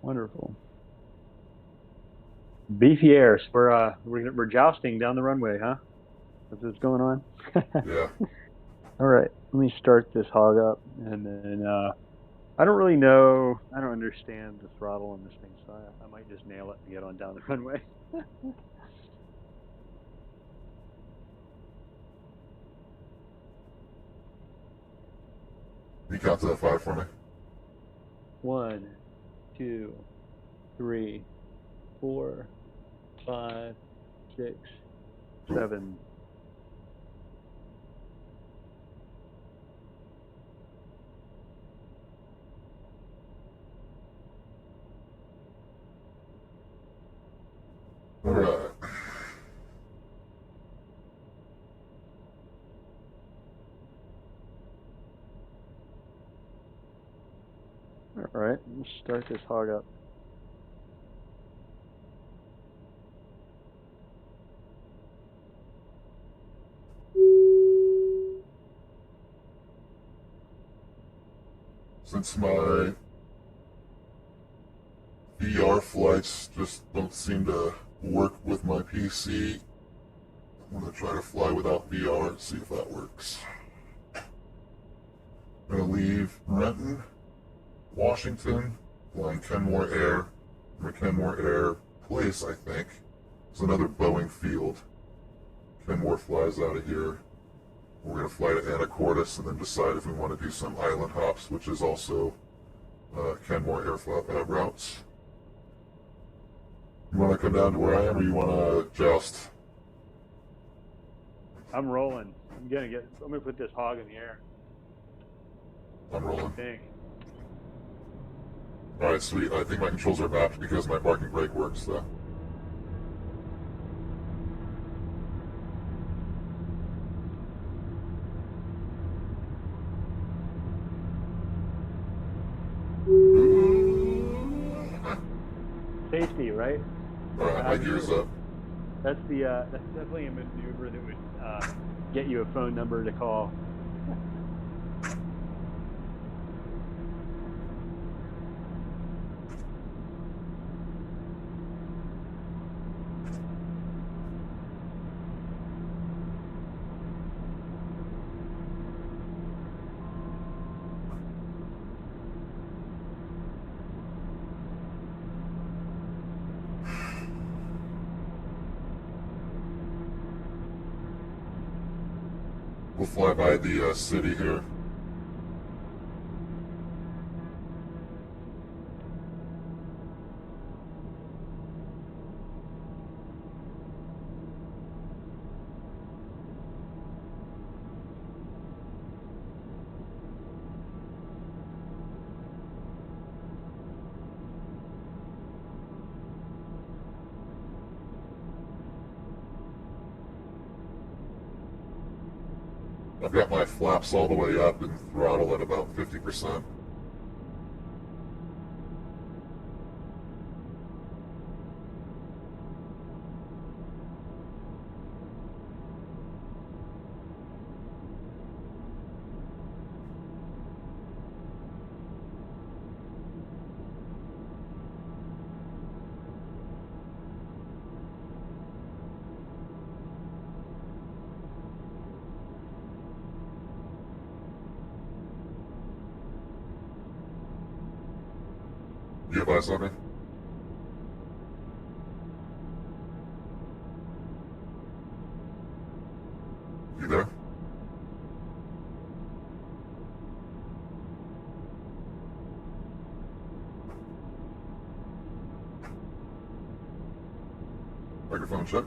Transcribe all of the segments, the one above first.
Wonderful. Beefy airs. We're jousting down the runway, huh? That's what's going on. Yeah. All right. Let me start this hog up, and then I don't really know. I don't understand the throttle on this thing, so I might just nail it and get on down the runway. You count to that five for me. One, two, three, four, five, six, Cool. seven. All right. All right. Let's start this hog up. Since my VR flights just don't seem to work with my PC, I'm gonna try to fly without VR and see if that works. I'm gonna leave Renton, Washington, flying Kenmore Air. From a Kenmore Air place, I think. It's another Boeing field. Kenmore flies out of here. We're gonna fly to Anacortes and then decide if we want to do some island hops, which is also Kenmore Air routes. You want to come down to where I am, or you want to joust? I'm rolling. I'm gonna put this hog in the air. I'm What do you rolling. think? All right, sweet. I think my controls are mapped because my parking brake works, though. Safety, right? All right, I my mean, gear's up. that's definitely a maneuver that would get you a phone number to call. We'll fly by the city here. I've got my flaps all the way up and throttle at about 50%. You have eyes on me? You there? Microphone check.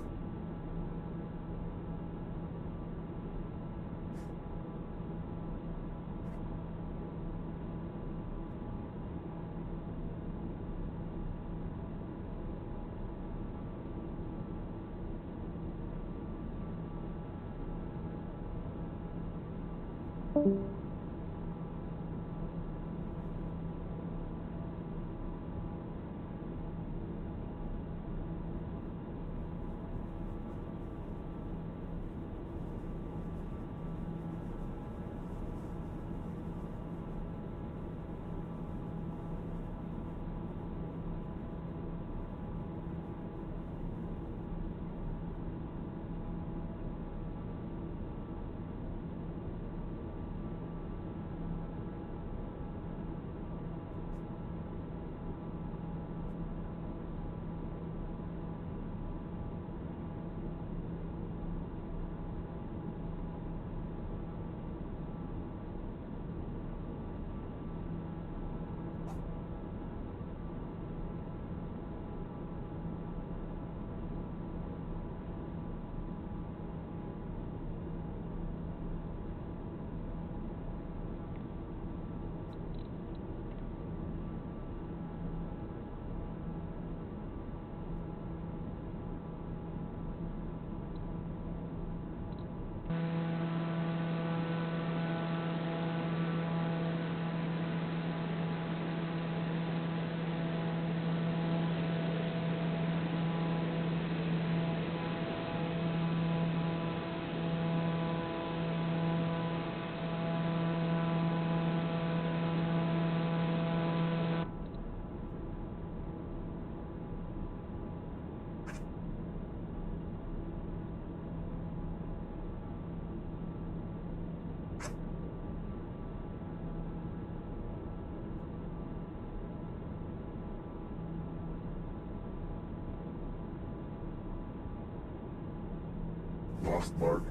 lost, Mark.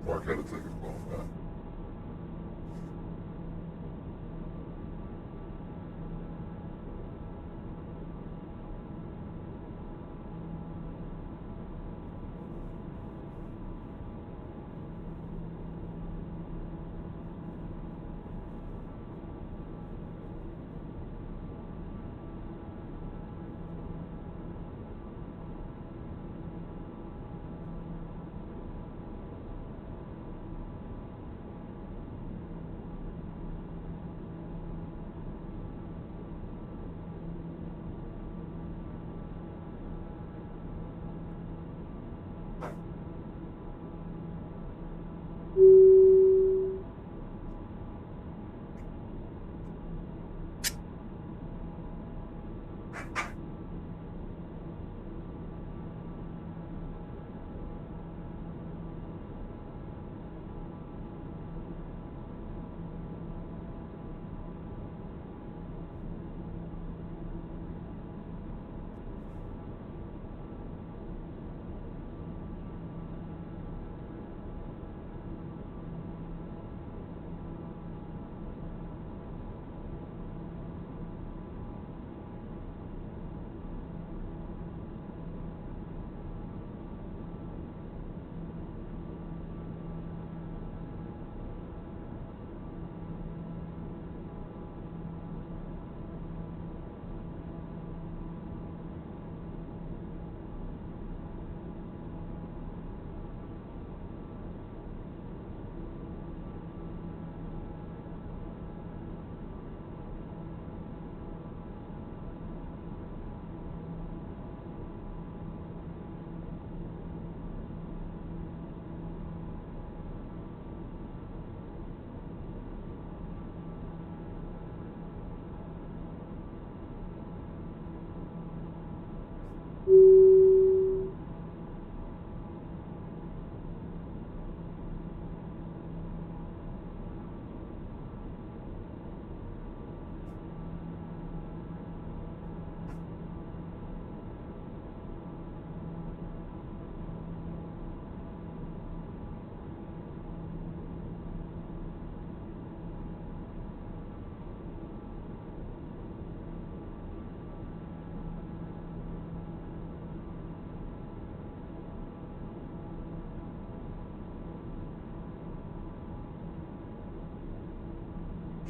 Mark had to take his phone back.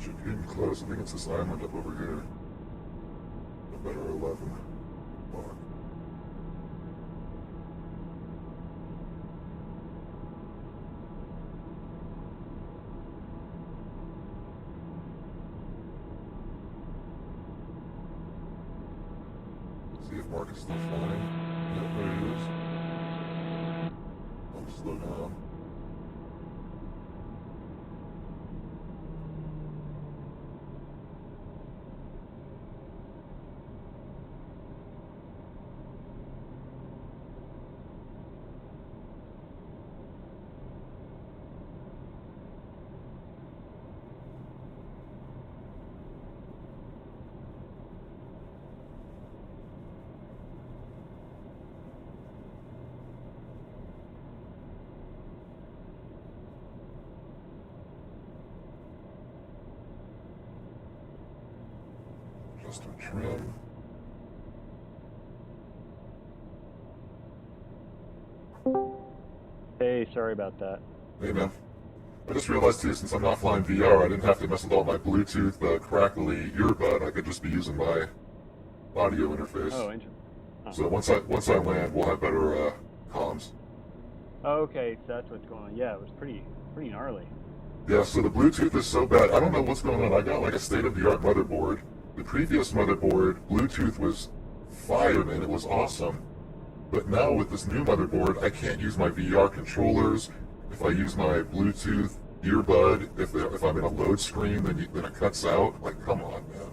Should be getting close. I think it's this island up over here. A better 11 mark. See if Mark is still flying. Yep, there he is. I'll slow down. Just a trim. Hey, sorry about that. Hey man. I just realized too, since I'm not flying VR, I didn't have to mess with all my Bluetooth crackly earbud. I could just be using my audio interface. Oh, interesting. So once I land, we'll have better comms. Okay, so that's what's going on. Yeah, it was pretty gnarly. Yeah, so the Bluetooth is so bad. I don't know what's going on. I got like a state-of-the-art motherboard. The previous motherboard, Bluetooth was fire, man. It was awesome. But now with this new motherboard, I can't use my VR controllers. If I use my Bluetooth earbud, if I'm in a load screen, then it cuts out. Like, come on, man.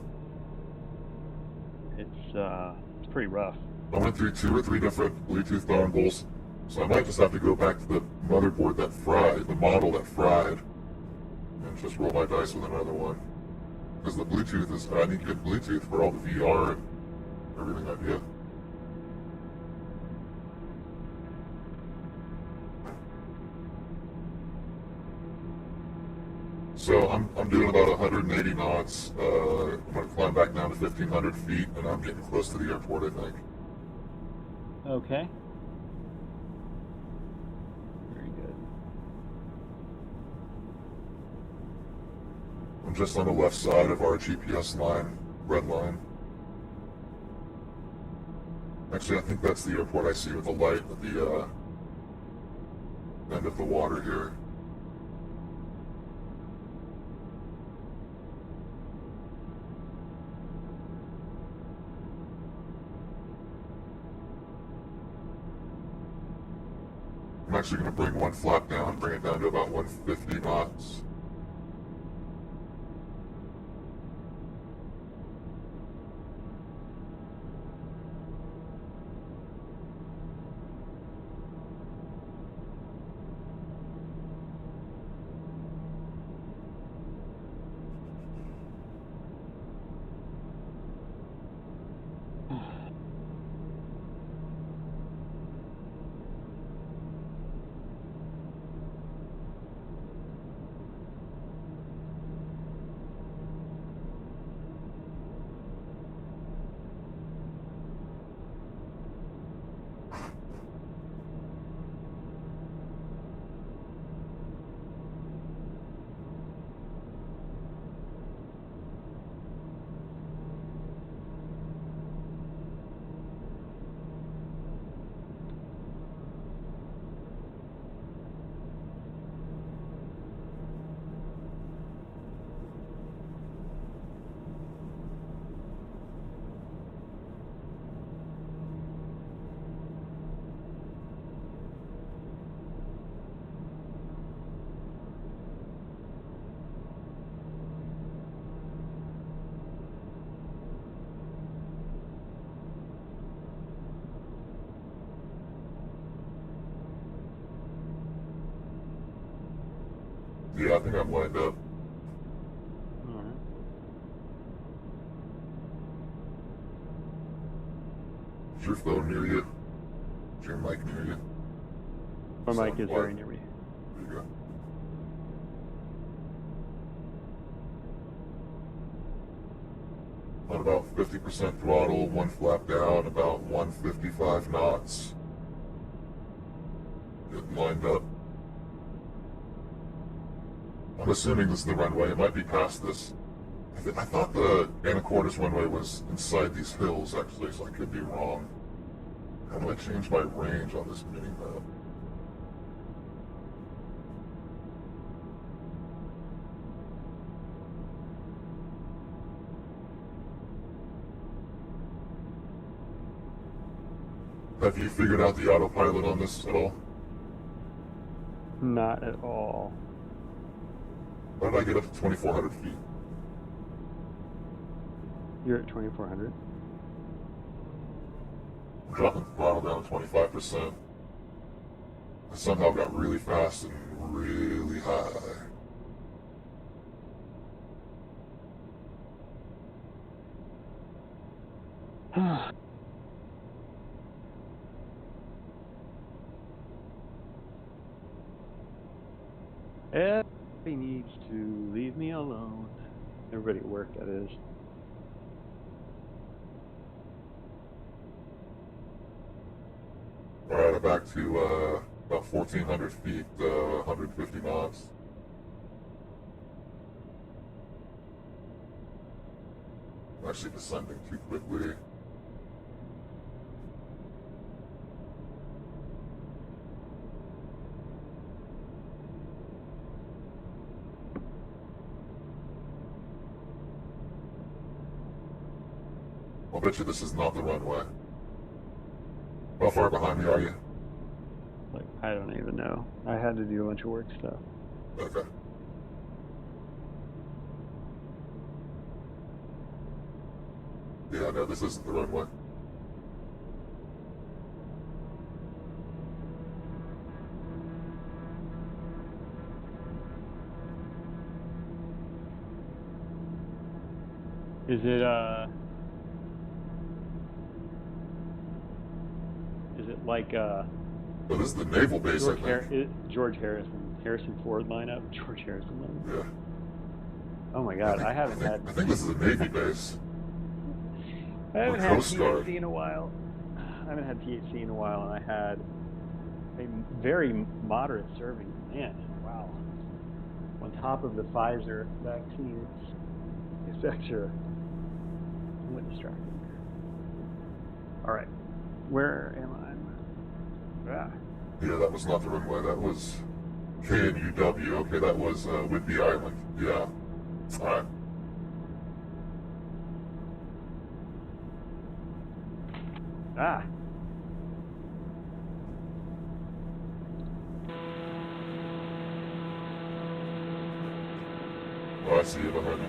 It's pretty rough. I went through 2 or 3 different Bluetooth dongles, so I might just have to go back to the motherboard that fried, the model that fried, and just roll my dice with another one. Because the Bluetooth is, I need good Bluetooth for all the VR and everything I do. So I'm doing about 180 knots. I'm going to climb back down to 1,500 feet, and I'm getting close to the airport, I think. Okay. Very good. I'm just on the left side of our GPS line, red line. Actually, I think that's the airport I see with the light at the end of the water here. I'm actually going to bring one flap down, bring it down to about 150 knots. Yeah, I think I'm lined up. Alright. Is your phone near you? Is your mic near you? My mic is very near me. There you go. On about 50% throttle, one flap down, about 155 knots. Getting lined up. I'm assuming this is the runway. It might be past this. I thought the Anacortes runway was inside these hills, actually, so I could be wrong. How do I change my range on this mini map? Have you figured out the autopilot on this at all? Not at all. How did I get up to 2,400 feet? You're at 2,400. I'm dropping the throttle down to 25%. I somehow got really fast and really high. Everybody needs to leave me alone. Everybody at work, that is. Alright, I'm back to about 1,400 feet, 150 knots. I'm actually descending too quickly. I'll bet you this is not the runway. How far behind me are you? Like, I don't even know. I had to do a bunch of work stuff. Okay. Yeah, no, this isn't the runway. Is it like Oh, this is the naval base, George, I think. George Harrison Ford lineup? George Harrison lineup? Yeah. Oh my God, I think this is a Navy base. I haven't Or had Coast Guard. THC in a while. I haven't had THC in a while, and I had a very moderate serving. Man, wow. On top of the Pfizer vaccine, it's extra. I'm a bit distracted here. All right, where am I? Ah. Yeah, that was not the runway. That was KNUW. Okay, that was Whidbey Island. Yeah. Alright. Ah. Oh, I see you behind me.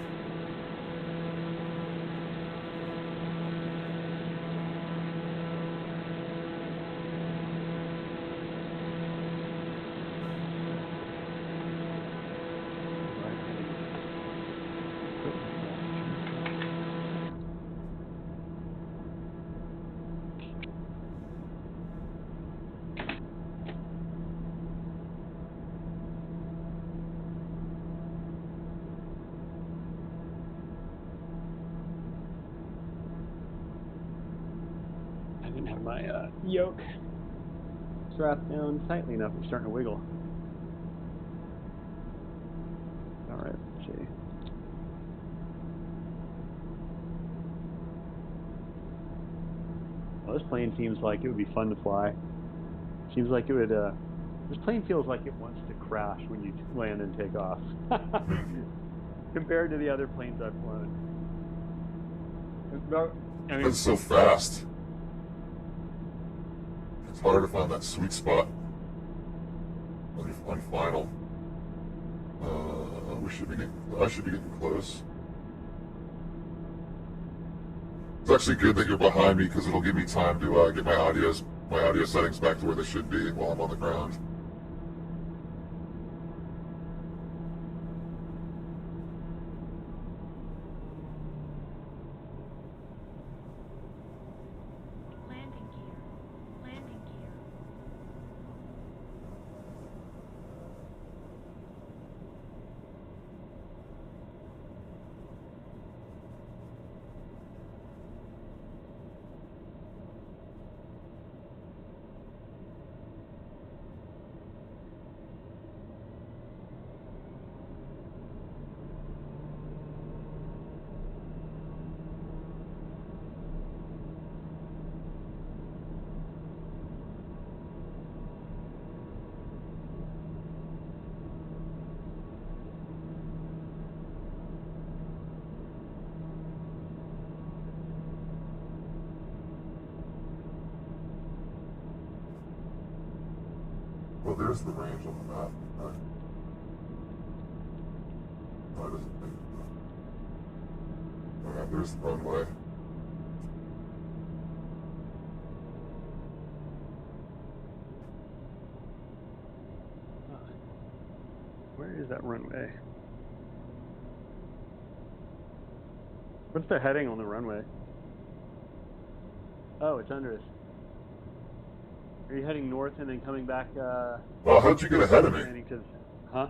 I didn't have my yoke strapped down tightly enough. It's starting to wiggle. All right, let's see. Well, this plane seems like it would be fun to fly. Seems like it would. This plane feels like it wants to crash when you land and take off, compared to the other planes I've flown. I mean, It's so fast. It's hard to find that sweet spot on final. I should be getting close. It's actually good that you're behind me because it'll give me time to get my audio settings back to where they should be while I'm on the ground. Landing gear. Landing gear. Well, there's the range on the map. Right. No, it doesn't think so. Alright, there's the runway. Where is that runway? What's the heading on the runway? Oh, it's under us. Are you heading north and then coming back? Well, how'd you get ahead of me? Huh?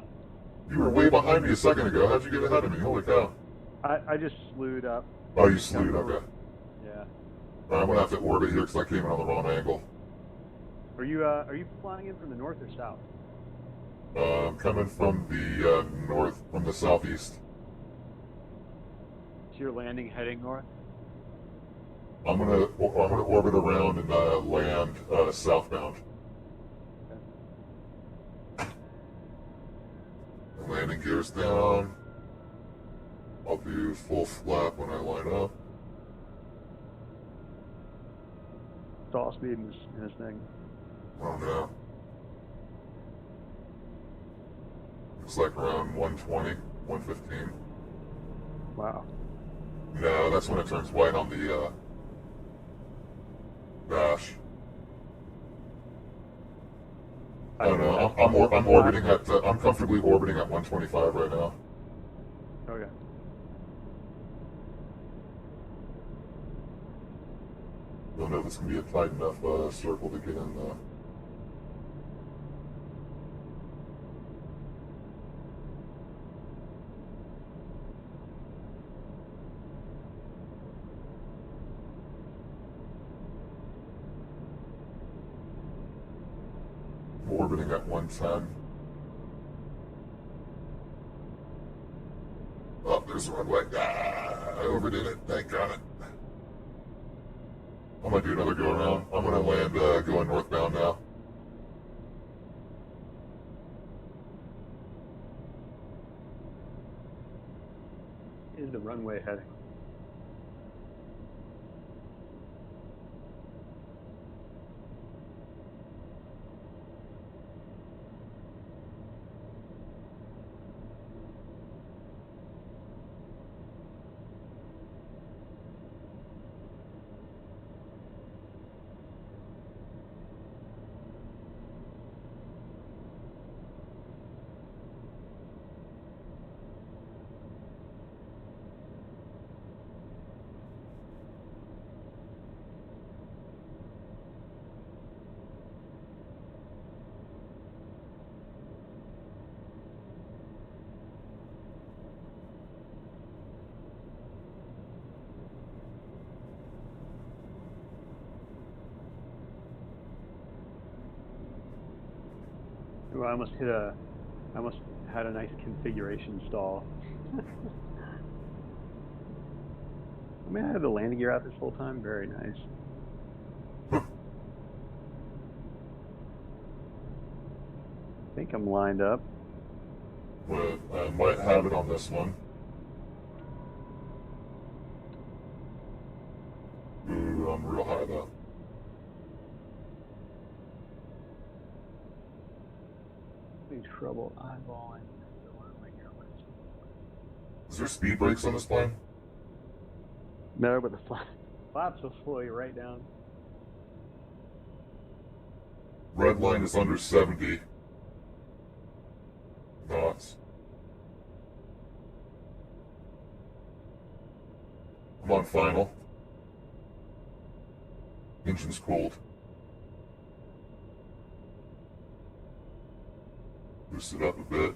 You were way behind me a second ago. How'd you get ahead of me? Holy cow. I just slewed up. Oh, you slewed, okay. Yeah. Alright, I'm gonna have to orbit here because I came in on the wrong angle. Are you flying in from the north or south? I'm coming from the north, from the southeast. So you're landing heading north? I'm gonna orbit around and land southbound. Okay. Landing gears down. I'll do full flap when I line up. Stall speed in this thing. Oh no. Looks like around 120, 115. Wow. No, that's when it turns white on the dash. I don't know. I'm orbiting at. I'm comfortably orbiting at 125 right now. Okay. Don't know if it's gonna be a tight enough circle to get in though. Orbiting at 110. Oh, there's a runway. Ah, I overdid it. Thank God. I'm gonna do another go around. I'm gonna land going northbound now. Is the runway heading? Ooh, I almost had a nice configuration stall. I mean, I had the landing gear out this whole time. Very nice. I think I'm lined up. But I might have it on this one. Ooh, I'm real high though. Having trouble eyeballing. Where am I going? Is there speed brakes on this plane? No, but the flaps will slow you right down. Red line is under 70 knots. I'm on final. Engine's cooled. Boost it up a bit.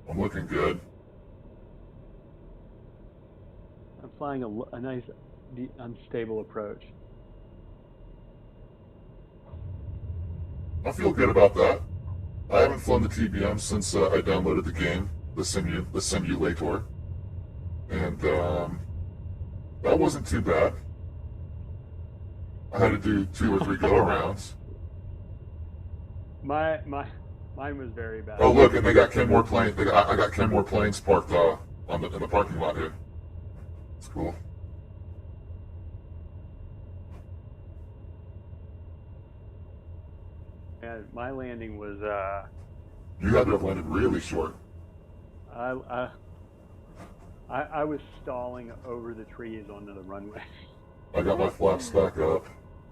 I'm looking good. I'm flying a nice, unstable approach. I feel good about that. I haven't flown the TBM since I downloaded the game, the simulator, and that wasn't too bad. I had to do 2 or 3 go-arounds. Mine was very bad. Oh look, and they got Kenmore planes. I got Kenmore planes parked in the parking lot here. It's cool. Yeah, my landing was You had to have landed really short. I I was stalling over the trees onto the runway. I got my flaps back up.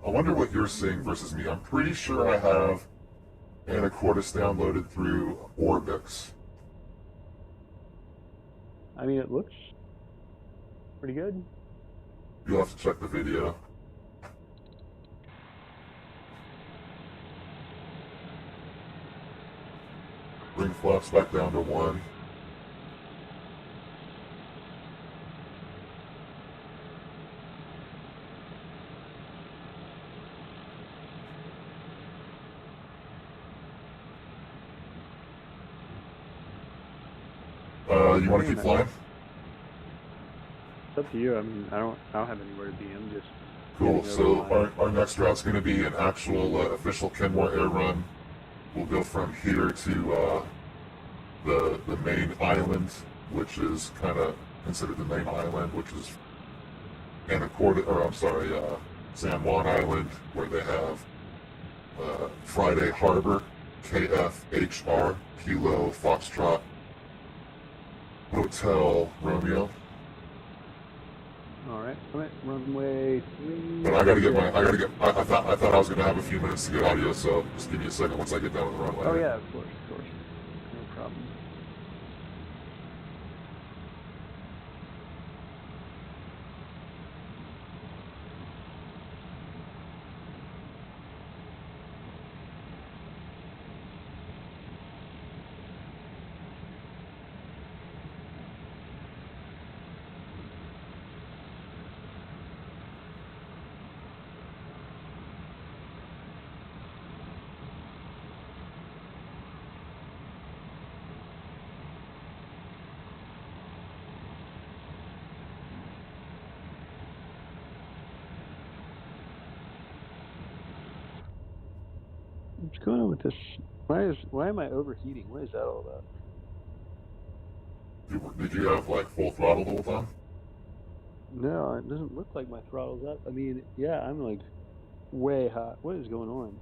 I wonder what you're seeing versus me. I'm pretty sure I have Anacortes downloaded through Orbix. I mean, it looks pretty good. You'll have to check the video. Bring flaps back down to 1. You want to keep flying? It's up to you. I mean, I don't have anywhere to be. I'm just Cool. getting So over our next route's going to be an actual official Kenmore Air run. We'll go from here to the main island, which is kind of considered the main island, which is Anacortes, or I'm sorry, San Juan Island, where they have Friday Harbor, KFHR, Kilo Foxtrot, Hotel Romeo. All right, runway 3. But I thought I was gonna have a few minutes to get audio, so just give me a second once I get down on the runway. Oh yeah, of course, no problem. What's going on with this? Why am I overheating? What is that all about? Did you have like full throttle the whole time? No, it doesn't look like my throttle's up. I mean, yeah, I'm like way hot. What is going on?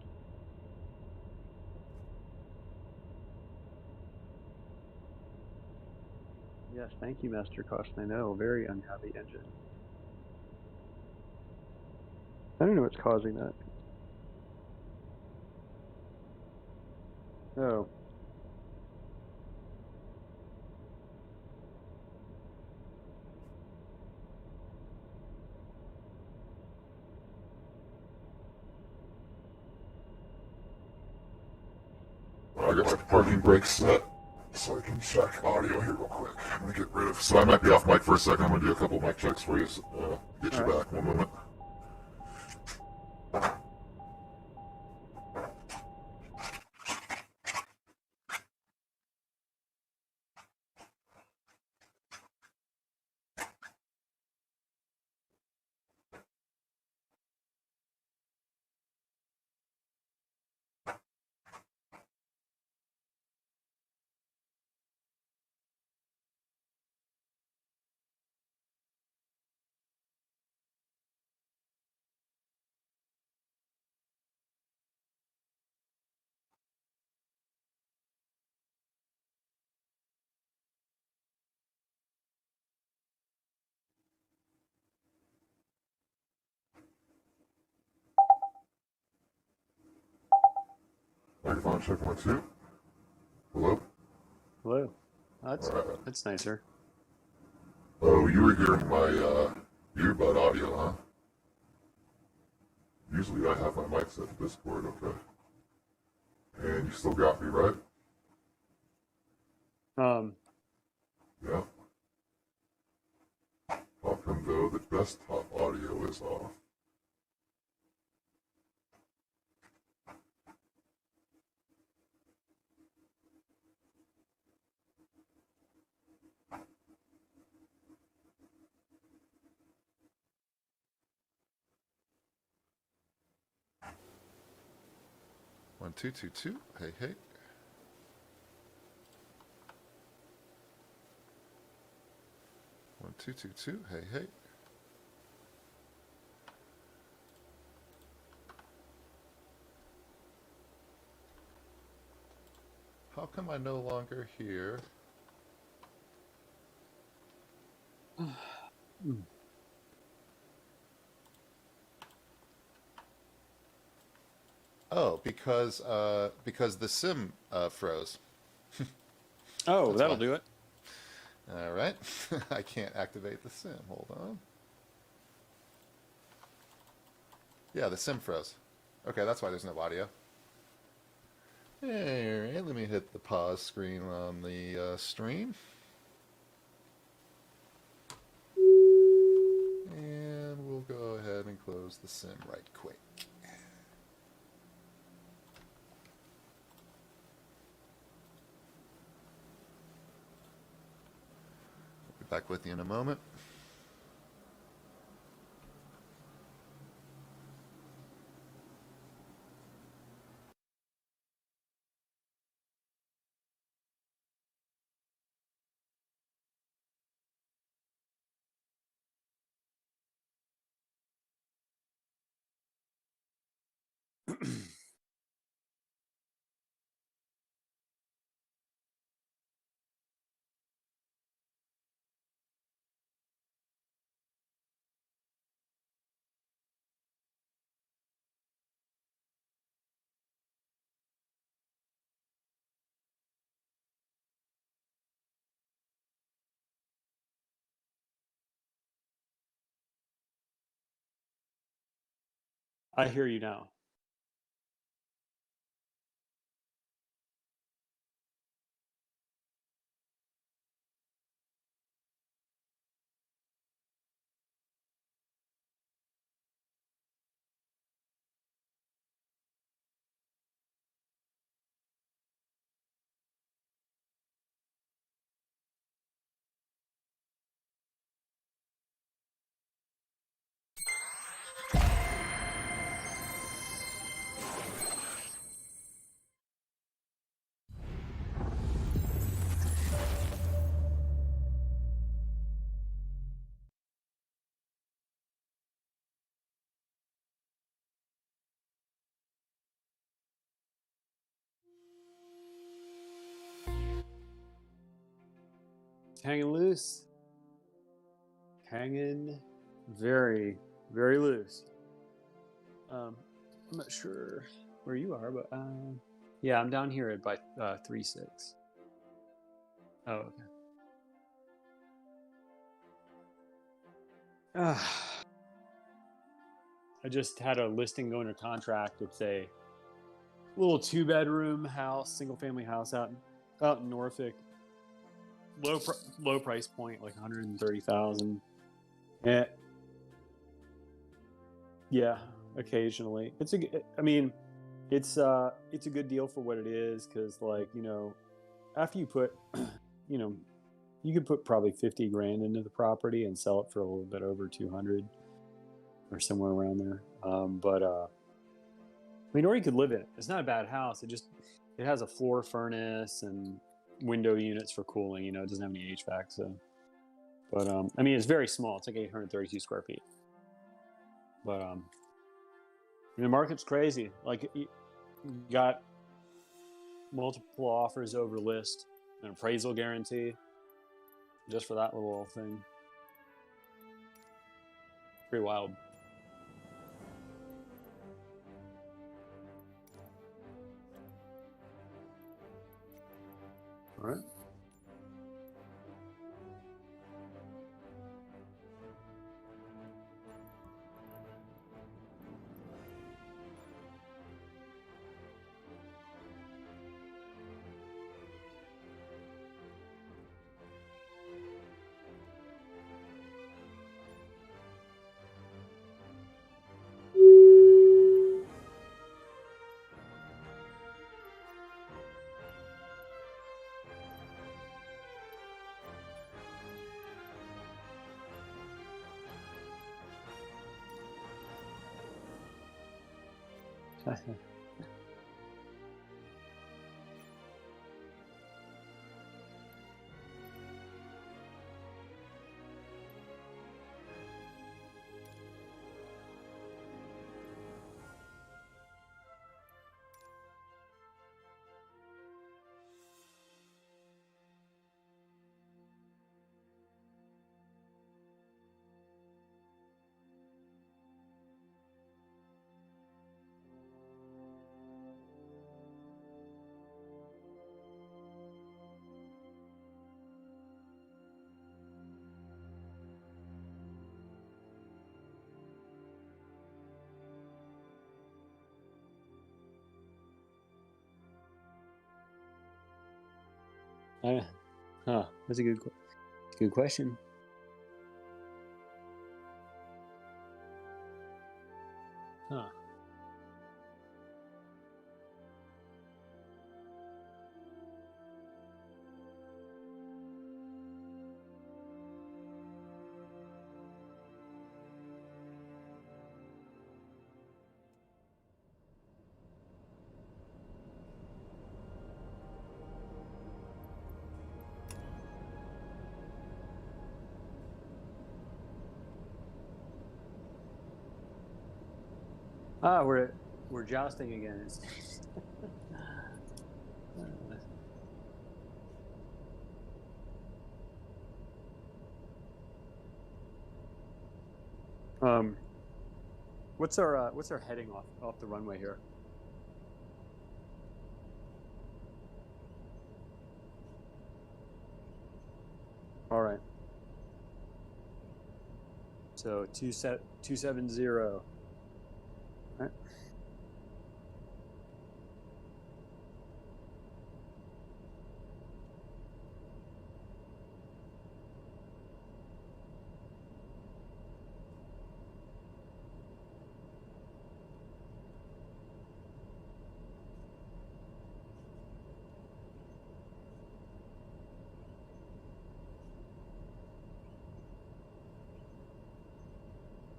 Yes, thank you, Master Cost. I know, very unhappy engine. I don't know what's causing that. Oh. I got my parking brakes set, so I can check audio here real quick. I'm gonna get rid of. So I might be off mic for a second. I'm gonna do a couple mic checks for you. So, get you back. 1 moment. Microphone check 1 2. Hello. Hello. That's Alright. that's nicer. Oh, you were hearing my earbud audio, huh? Usually I have my mic set to Discord, okay. And you still got me, right? Yeah. How come though the desktop audio is off? One two two two. Hey hey. One two two two. Hey hey. how come I no longer hear? Oh, because the sim froze. Oh, That's that'll why. do it. All right. I can't activate the sim. Hold on. Yeah, the sim froze. Okay, that's why there's no audio. All right, let me hit the pause screen on the stream. And we'll go ahead and close the sim right quick. Be back with you in a moment. I hear you now. Hanging loose. Hanging very, very loose. I'm not sure where you are, but yeah, I'm down here at by 3-6. Oh, okay. I just had a listing going to contract. It's a little 2-bedroom house, single family house out in Norfolk. Low price point, like 130,000. Yeah, occasionally. I mean, it's a good deal for what it is, because like, after you put you could put probably 50 grand into the property and sell it for a little bit over 200 or somewhere around there. But I mean, or you could live in it. It's not a bad house. It has a floor furnace and window units for cooling. It doesn't have any HVAC. So, but I mean, it's very small. It's like 832 square feet. But the market's crazy. Like, you got multiple offers over list, an appraisal guarantee, just for that little thing. Pretty wild. All right. That's a good question. Huh. We're jousting again. What's our heading off the runway here? All right. So 270. All right.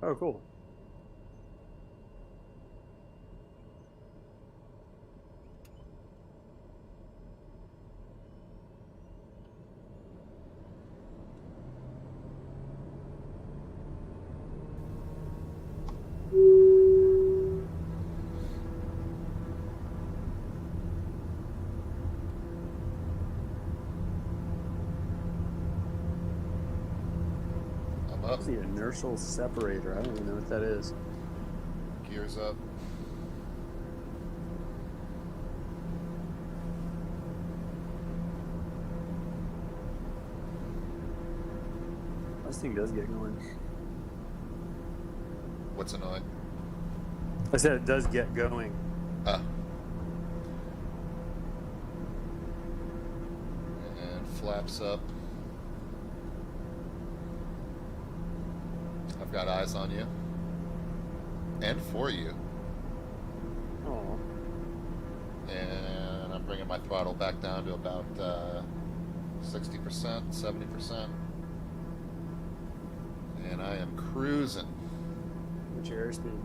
Oh, cool. I'm up. What's the inertial separator? I don't even know what that is. Gears up. This thing does get going. What's annoying? I said it does get going. And flaps up. I've got eyes on you. And for you. Oh. And I'm bringing my throttle back down to about 60%, 70%. And I am cruising. What's your airspeed?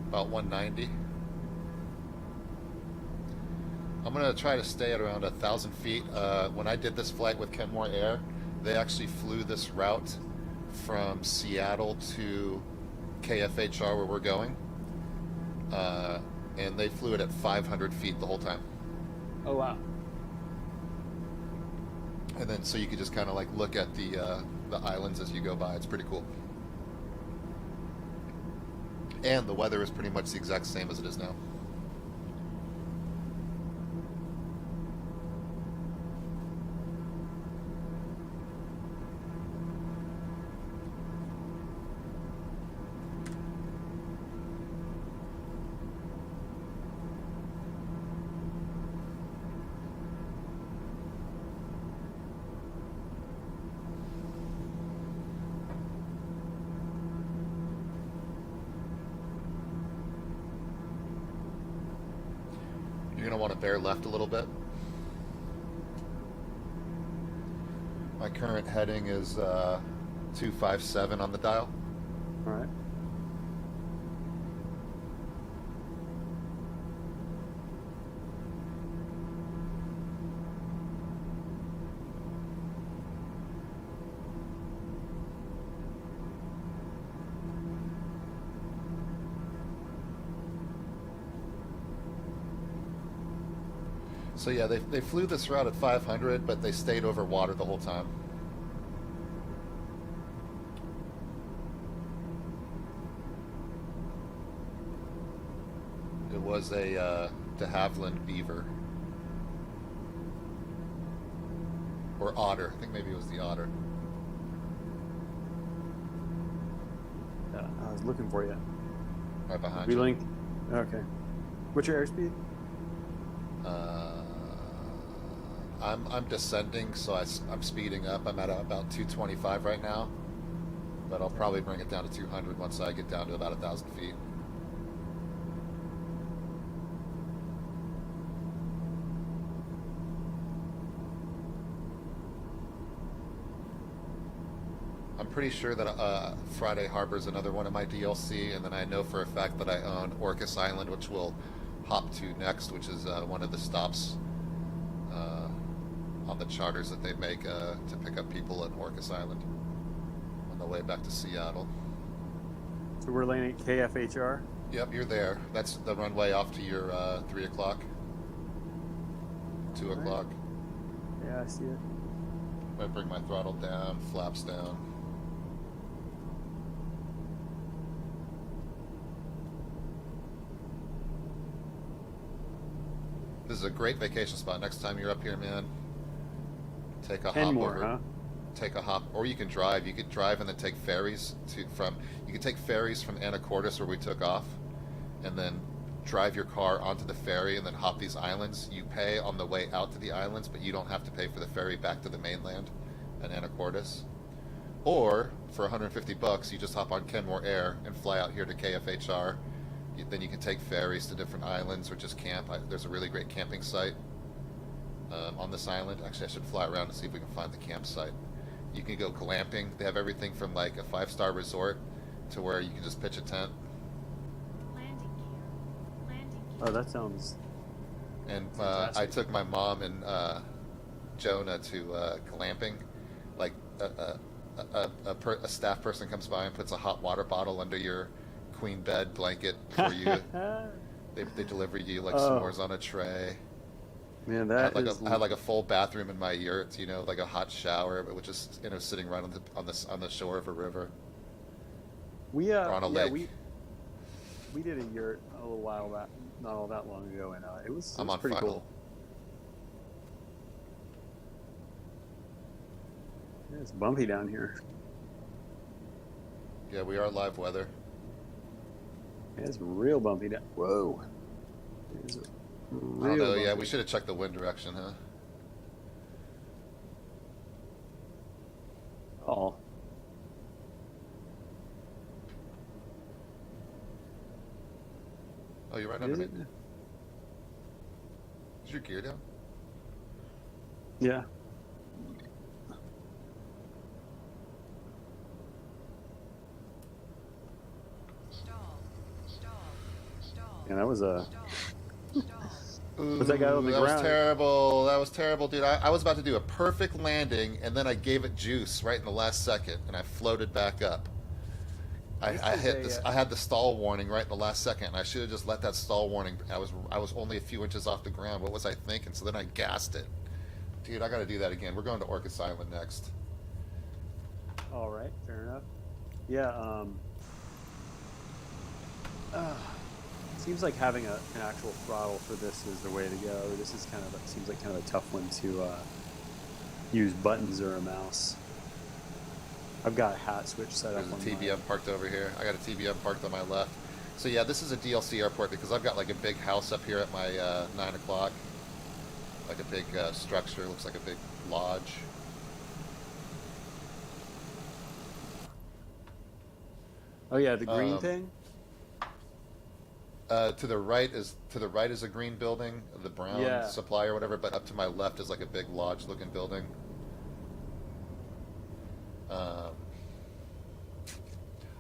About 190. I'm going to try to stay at around 1,000 feet. When I did this flight with Kenmore Air, they actually flew this route from Seattle to KFHR where we're going. And they flew it at 500 feet the whole time. Oh, wow. And then so you could just kind of like look at the islands as you go by. It's pretty cool. And the weather is pretty much the exact same as it is now. You're going to want to bear left a little bit. My current heading is 257 on the dial. All right. So yeah, they flew this route at 500, but they stayed over water the whole time. It was a de Havilland beaver. Or otter. I think maybe it was the otter. Yeah, I was looking for you. Right behind We you. linked. Okay. What's your airspeed? I'm descending, so I'm speeding up. I'm at about 225 right now, but I'll probably bring it down to 200 once I get down to about 1,000 feet. I'm pretty sure that Friday Harbor is another one of my DLC, and then I know for a fact that I own Orcas Island, which we'll hop to next, which is one of the stops on the charters that they make to pick up people at Orcas Island on the way back to Seattle. So we're landing at KFHR. Yep, you're there. That's the runway off to your 3 o'clock, 2 Right. o'clock. Yeah, I see it. I bring my throttle down, flaps down. This is a great vacation spot. Next time you're up here, man, take a Kenmore, hop over. huh? Take a hop, or you can drive. You could drive and then take ferries from. You could take ferries from Anacortes, where we took off, and then drive your car onto the ferry and then hop these islands. You pay on the way out to the islands, but you don't have to pay for the ferry back to the mainland at Anacortes. Or for 150 bucks, you just hop on Kenmore Air and fly out here to KFHR. Then you can take ferries to different islands or just camp. There's a really great camping site on this island. Actually, I should fly around and see if we can find the campsite. You can go glamping. They have everything from like a 5-star resort to where you can just pitch a tent. Landing gear. Landing gear. Oh, that sounds. And I Fantastic. took my mom and Jonah to glamping. Like a staff person comes by and puts a hot water bottle under your queen bed blanket for you. They deliver you like Oh. s'mores on a tray. Man, I that had, is. I had like a full bathroom in my yurt, you know, like a hot shower, but which is sitting right on the shore of a river We or on a yeah, lake. we did a yurt a little while back, not all that long ago, and it was I'm on pretty final. cool. Yeah, it's bumpy down here. Yeah, we are live weather. Yeah, it's real bumpy down. Whoa. It's I real don't know. Yeah, bumpy. we should have checked the wind direction, huh? Oh, Oh, you're right under is me. it? Is your gear down? Yeah. Yeah, that was a. Was that guy on the that was ground? terrible. That was terrible, dude. I was about to do a perfect landing, and then I gave it juice right in the last second, and I floated back up. I had the stall warning right in the last second, and I should have just let that stall warning. I was only a few inches off the ground. What was I thinking? So then I gassed it. Dude, I got to do that again. We're going to Orcas Island next. All right, fair enough. Yeah. Seems like having an actual throttle for this is the way to go. This is seems like kind of a tough one to use buttons or a mouse. I've got a hat switch set up There's a on TBM parked over here. I got a TBM parked on my left. So yeah, this is a DLC airport because I've got like a big house up here at my 9 o'clock. Like a big structure, looks like a big lodge. Oh yeah, the green Um, thing. To the right is a green building, the brown Yeah. supply or whatever. But up to my left is like a big lodge-looking building.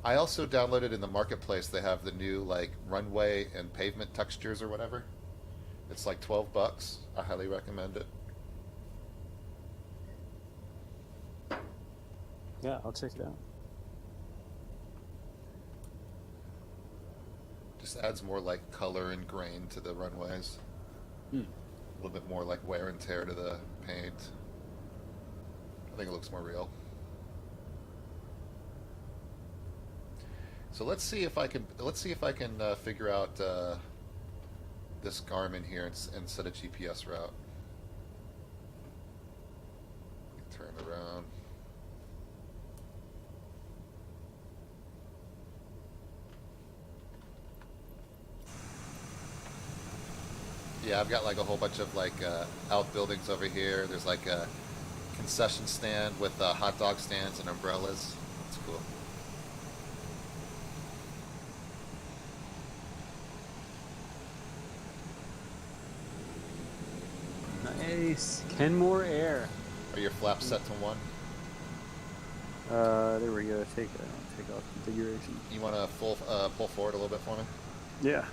I also downloaded in the marketplace. They have the new like runway and pavement textures or whatever. It's like $12. I highly recommend it. Yeah, I'll check it out. Just adds more like color and grain to the runways. A little bit more like wear and tear to the paint. I think it looks more real. So let's see if I can figure out this Garmin here and set a GPS route. Turn around. Yeah, I've got like a whole bunch of like outbuildings over here. There's like a concession stand with hot dog stands and umbrellas. It's cool. Nice. Kenmore Air. Are your flaps set to 1? There we go. Take off configuration. You want to pull forward a little bit for me? Yeah.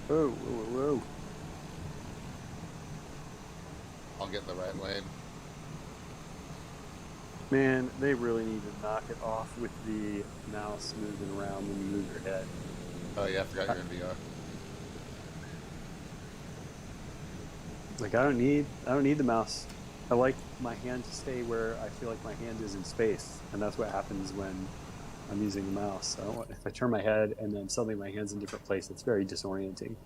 Whoa, whoa, whoa. I'll get in the right lane. Man, they really need to knock it off with the mouse moving around when you move your head. Oh yeah, I forgot you're in VR. Like I don't need the mouse. I like my hand to stay where I feel like my hand is in space, and that's what happens when I'm using the mouse. If I turn my head and then suddenly my hand's in a different place, it's very disorienting.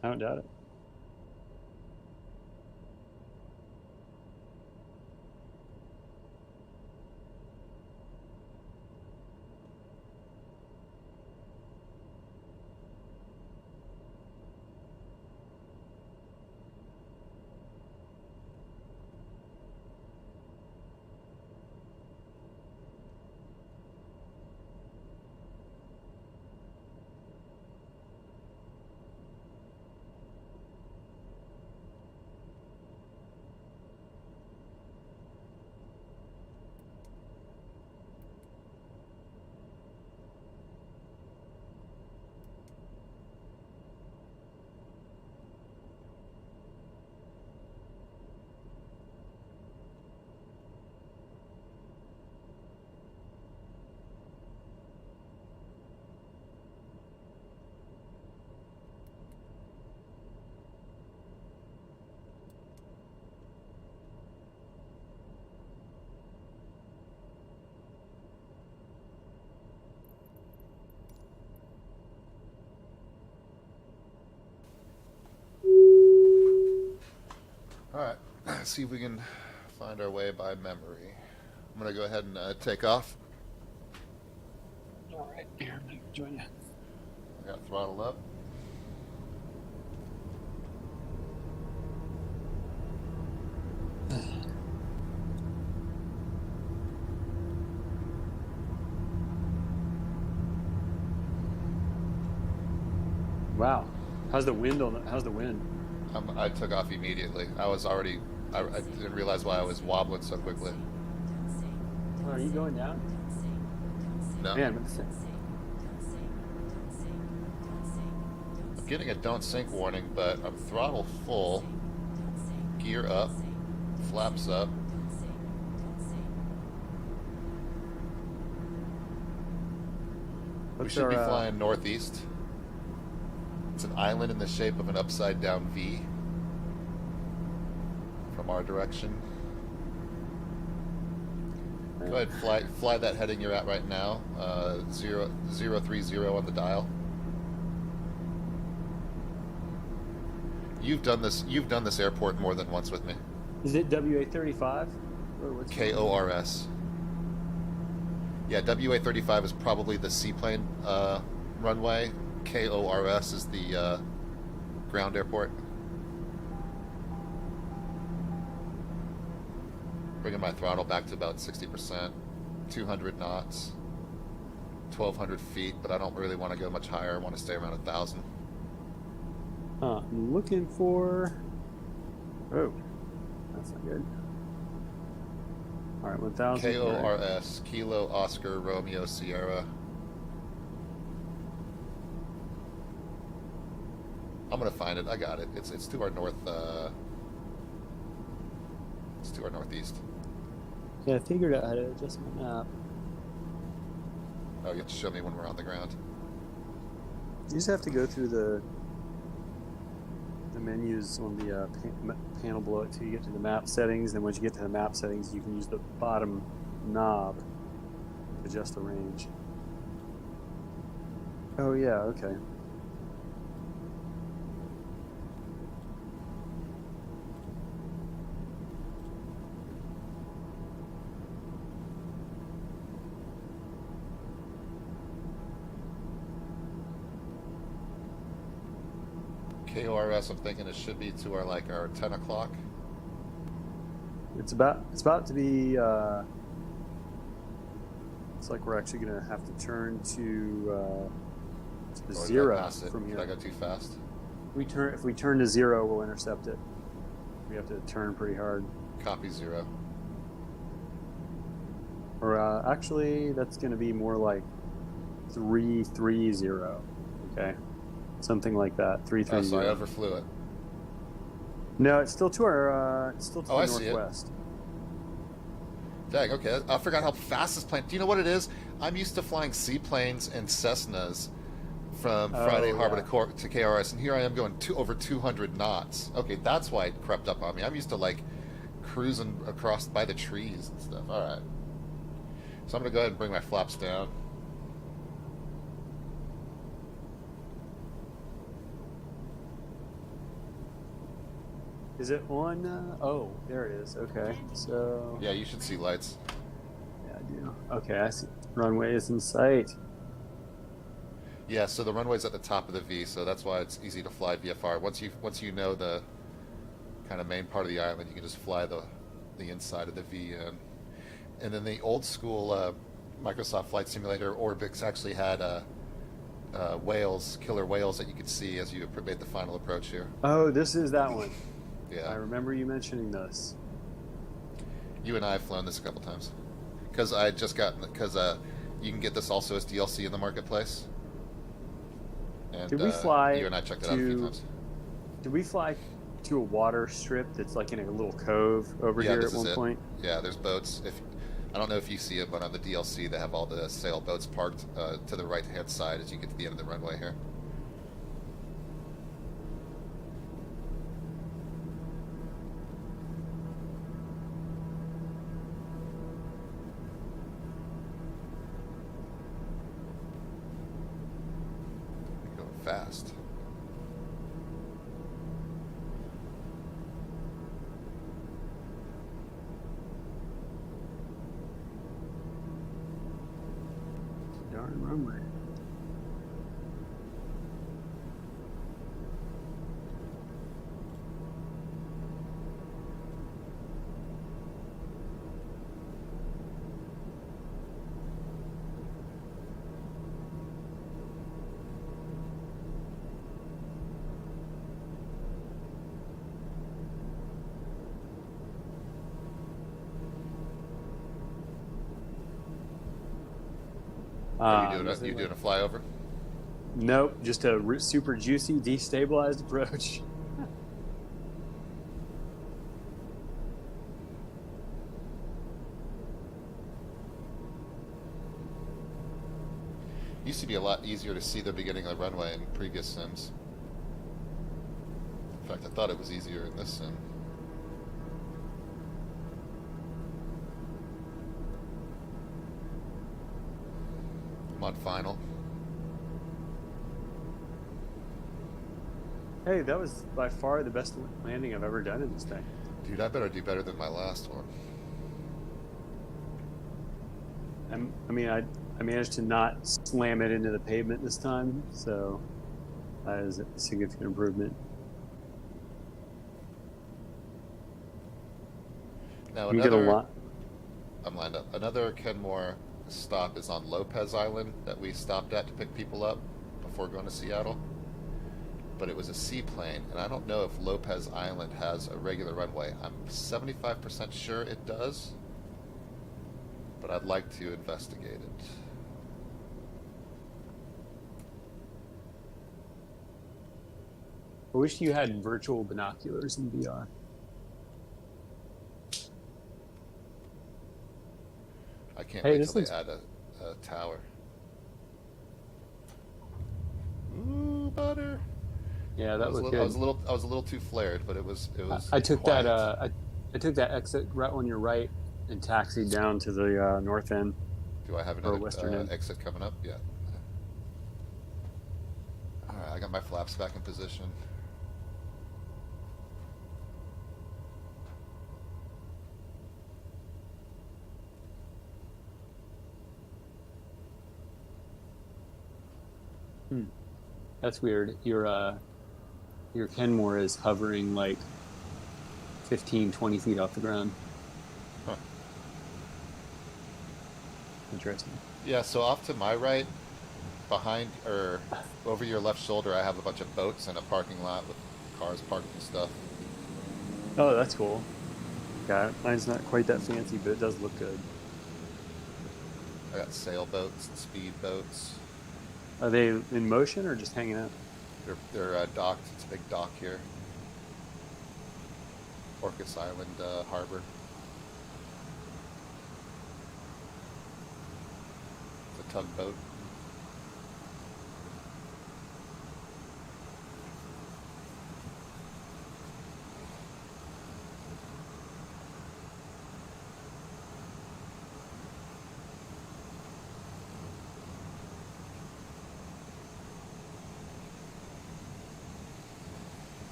I don't doubt it. Alright, let's see if we can find our way by memory. I'm going to go ahead and take off. All right, here, I'm gonna join you. I got throttle up. Wow, how's the wind on? How's the wind? I took off immediately. I didn't realize why I was wobbling so quickly. Oh, are you going down? No. Man, I'm getting a don't sink warning, but I'm throttle full, gear up, flaps up. We should be flying northeast. It's an island in the shape of an upside down V from our direction. Go ahead, fly that heading you're at right now. 030 on the dial. You've done this airport more than once with me. Is it WA35? KORS. Yeah, WA35 is probably the seaplane runway. KORS is the ground airport. Bringing my throttle back to about 60%, 200 knots. 1,200 feet, but I don't really want to go much higher. I want to stay around 1,000. I'm looking for. Oh, that's not good. All right, 1,000. KORS, Kilo Oscar Romeo Sierra. I'm gonna find it. I got it. It's to our north. It's to our northeast. Yeah, I figured out how to adjust my map. Oh, you have to show me when we're on the ground. You just have to go through the menus on the panel below it till you get to the map settings. And once you get to the map settings, you can use the bottom knob to adjust the range. Oh yeah, okay. KORS, I'm thinking it should be to our 10 o'clock. It's about to be. It's like we're actually gonna have to turn to Or did I zero pass it? from here. Did I go too fast? If we turn to zero, we'll intercept it. We have to turn pretty hard. Copy 0. Or actually, that's going to be more like 330. Okay, something like that. 330. Oh, sorry, I overflew it. No, it's still to our. It's still to Oh, the I see it. northwest. Dang, okay. I forgot how fast this plane. Do you know what it is? I'm used to flying seaplanes and Cessnas from Friday Harbor to KRS, and here I am going over 200 knots. Okay, that's why it crept up on me. I'm used to like cruising across by the trees and stuff. All right. So I'm gonna go ahead and bring my flaps down. Is it on? Oh, there it is. Okay, so Yeah, you should see lights. yeah, I do. Okay, I see. Runway is in sight. Yeah, so the runway's at the top of the V, so that's why it's easy to fly VFR. Once you know the kind of main part of the island, you can just fly the inside of the V in. And then the old school Microsoft Flight Simulator Orbix actually had whales, killer whales that you could see as you made the final approach here. Oh, this is that one. Yeah. I remember you mentioning this. You and I have flown this a couple times. Because you can get this also as DLC in the marketplace. And Did we fly you and I checked it out a few times. Did we fly to a water strip that's like in a little cove over here at one point? Yeah, there's boats. I don't know if you see it, but on the DLC they have all the sailboats parked to the right-hand side as you get to the end of the runway here. Going fast. Darn runway. Are you doing a flyover? Nope, just a super juicy, destabilized approach. Used to be a lot easier to see the beginning of the runway in previous sims. In fact, I thought it was easier in this sim. I'm on final. Hey, that was by far the best landing I've ever done in this thing. Dude, I better do better than my last one. I mean, I managed to not slam it into the pavement this time, so that is a significant improvement. Now You get a lot. I'm lined up. Another Kenmore stop is on Lopez Island that we stopped at to pick people up before going to Seattle. But it was a seaplane, and I don't know if Lopez Island has a regular runway. I'm 75% sure it does, but I'd like to investigate it. I wish you had virtual binoculars in VR. I can't Hey, wait this till looks- they add a tower. Ooh, butter. Yeah, that looked good. I was a little too flared, but it was. I took quiet. that. I took that exit right on your right and taxied down to the north end. Do I have or another western end. exit coming up? Yeah. All right, I got my flaps back in position. That's weird. Your Kenmore is hovering like 15, 20 feet off the ground. Huh. Interesting. Yeah, so off to my right, behind or over your left shoulder, I have a bunch of boats and a parking lot with cars parked and stuff. Oh, that's cool. Yeah, mine's not quite that fancy, but it does look good. I got sailboats and speedboats. Are they in motion or just hanging out? They're docked. It's a big dock here. Orcas Island Harbor. It's a tugboat.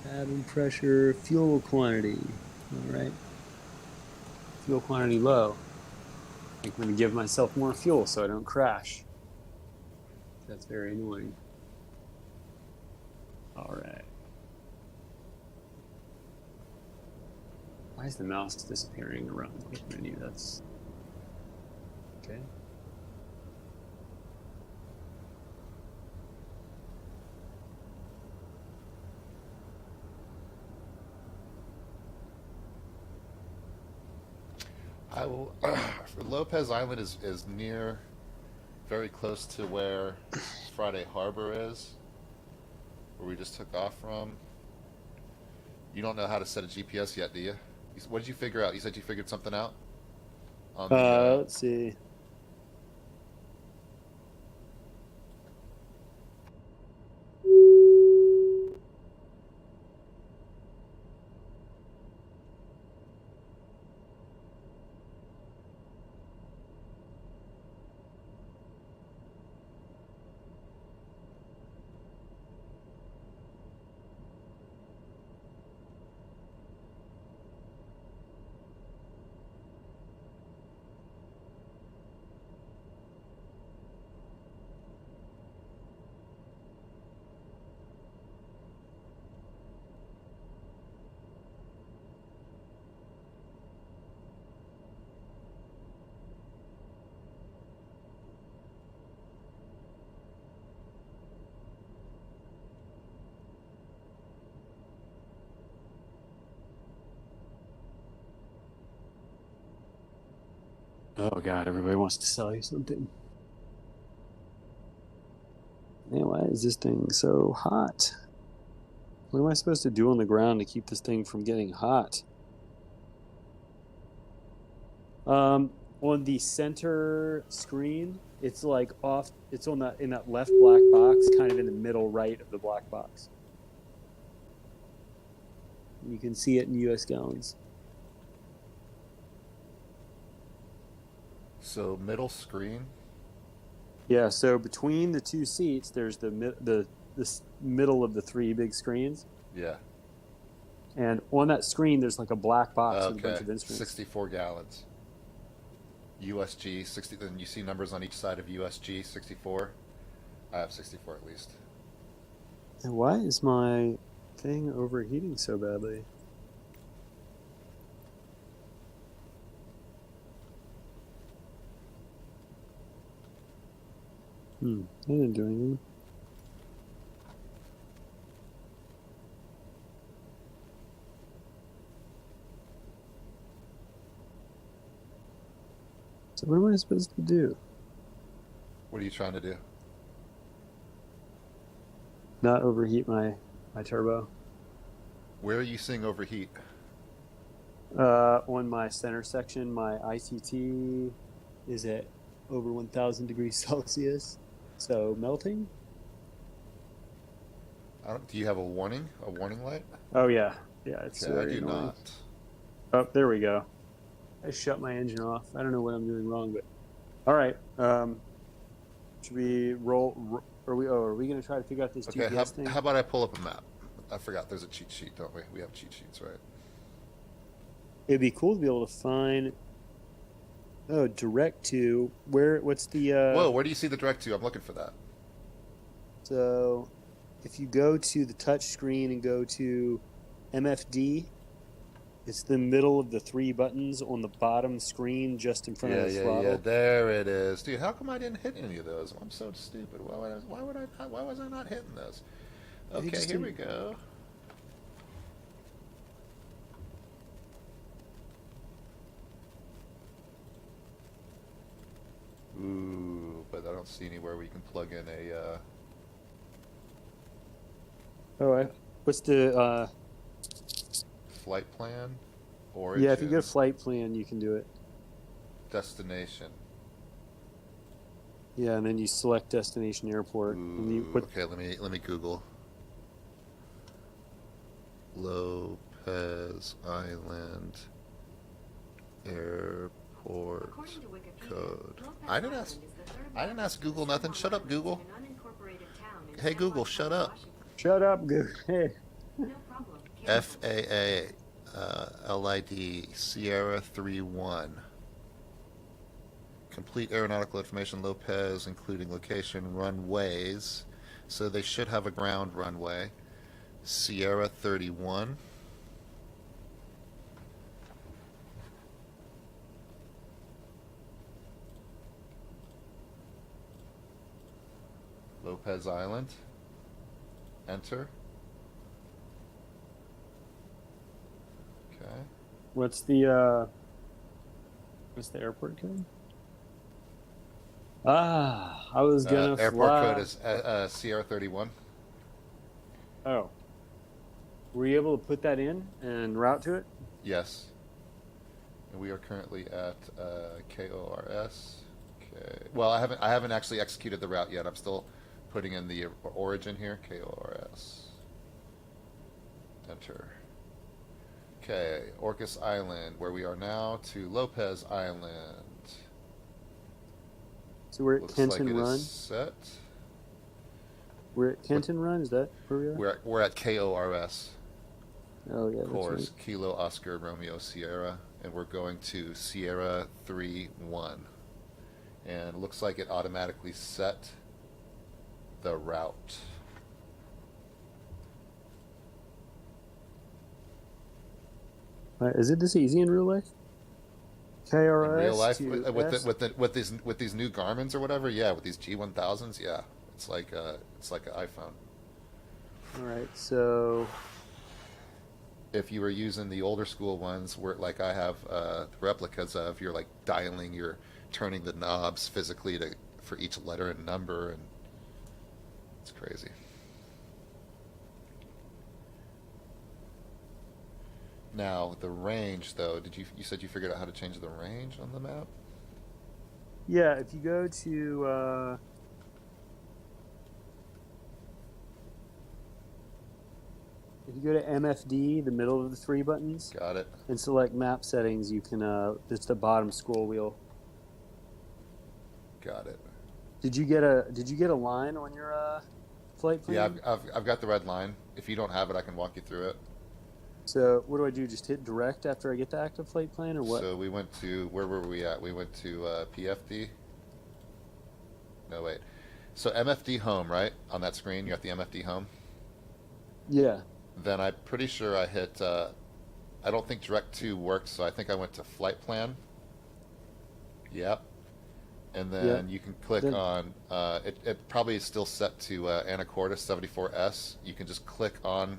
Cabin pressure, fuel quantity. All right. Fuel quantity low. I think I'm going to give myself more fuel so I don't crash. That's very annoying. All right. Why is the mouse disappearing around the quick menu? That's okay. I will. Lopez Island is near, very close to where Friday Harbor is, where we just took off from. You don't know how to set a GPS yet, do you? What did you figure out? You said you figured something out? On the, Let's see. Oh God, everybody wants to sell you something. Man, why is this thing so hot? What am I supposed to do on the ground to keep this thing from getting hot? On the center screen, it's like off. It's on that in that left black box, kind of in the middle right of the black box. You can see it in U.S. gallons. so middle screen. Yeah, so between the two seats, there's the middle of the three big screens, Yeah. and on that screen, there's like a black box with a bunch Okay. of instruments. 64 gallons. USG 60. Then you see numbers on each side of USG 64. I have 64 at least. And why is my thing overheating so badly? I didn't do anything. So what am I supposed to do? What are you trying to do? Not overheat my turbo. Where are you seeing overheat? On my center section, my ICT is at over 1,000 degrees Celsius. So melting? Do you have a warning? A warning light? Oh yeah, yeah. It's Okay, I very do annoying. not. Oh, there we go. I shut my engine off. I don't know what I'm doing wrong, but all right. Should we roll? Are we going to try to figure out this Okay, GPS thing? how about I pull up a map? I forgot there's a cheat sheet, don't we? We have cheat sheets, right? It'd be cool to be able to find. Oh, direct to where? What's the? Whoa, where do you see the direct to? I'm looking for that. So, if you go to the touch screen and go to MFD, it's the middle of the three buttons on the bottom screen, just in front of the throttle. Yeah. There it is, dude. How come I didn't hit any of those? I'm so stupid. Why was I not hitting those? Okay, here we go. Ooh, but I don't see anywhere where you can plug in a. What's the? Flight plan, origin, Yeah, if you go to flight plan, you can do it. destination. Yeah, and then you select destination airport. And you, Okay, let me Google. Lopez Island Airport According to Wikipedia, code. Lopez I didn't Island ask. is the third I didn't ask largest Google nothing. Shut up, Google. an unincorporated town in Hey, Google, southwest shut up. Washington. Shut up, Google. Hey. No problem. FAA LID Sierra 31. Complete aeronautical information, Lopez, including location, runways. So they should have a ground runway. Sierra 31. Lopez Island. Enter. Okay. What's the airport code? I was gonna Airport fly. code is Sierra 31. Oh. Were you able to put that in and route to it? Yes. And we are currently at KORS. Okay. Well, I haven't actually executed the route yet. I'm still putting in the origin here. KORS. Enter. Okay, Orcas Island, where we are now, to Lopez Island. So we're at Looks Kenton like it Run. is set. We're at Kenton Run. Is that where we are? We're at KORS. Oh yeah, that's Course, right. Kilo Oscar Romeo Sierra, and we're going to Sierra 31. And it looks like it automatically set the route. Is it this easy in real life? KRS In real life, to S? with these new Garmins or whatever, yeah, with these G1000s, yeah, it's like an iPhone. All right, so If you were using the older school ones, where like I have replicas of, you're like you're turning the knobs physically for each letter and number, and it's crazy. Now the range, though, you said you figured out how to change the range on the map? yeah, if you go to MFD, the middle of the three buttons, Got it. and select map settings, you can it's the bottom scroll wheel. Got it. Did you get a line on your flight plan? Yeah, I've got the red line. If you don't have it, I can walk you through it. So what do I do? Just hit direct after I get the active flight plan, or what? So we went to, where were we at? We went to PFD. No, wait. So MFD home, right? On that screen, you got the MFD home. Yeah. Then I'm pretty sure I hit. I don't think Direct 2 worked, so I think I went to flight plan. Yep. and then you can click on it probably is still set to Anacortes 74S. You can just click on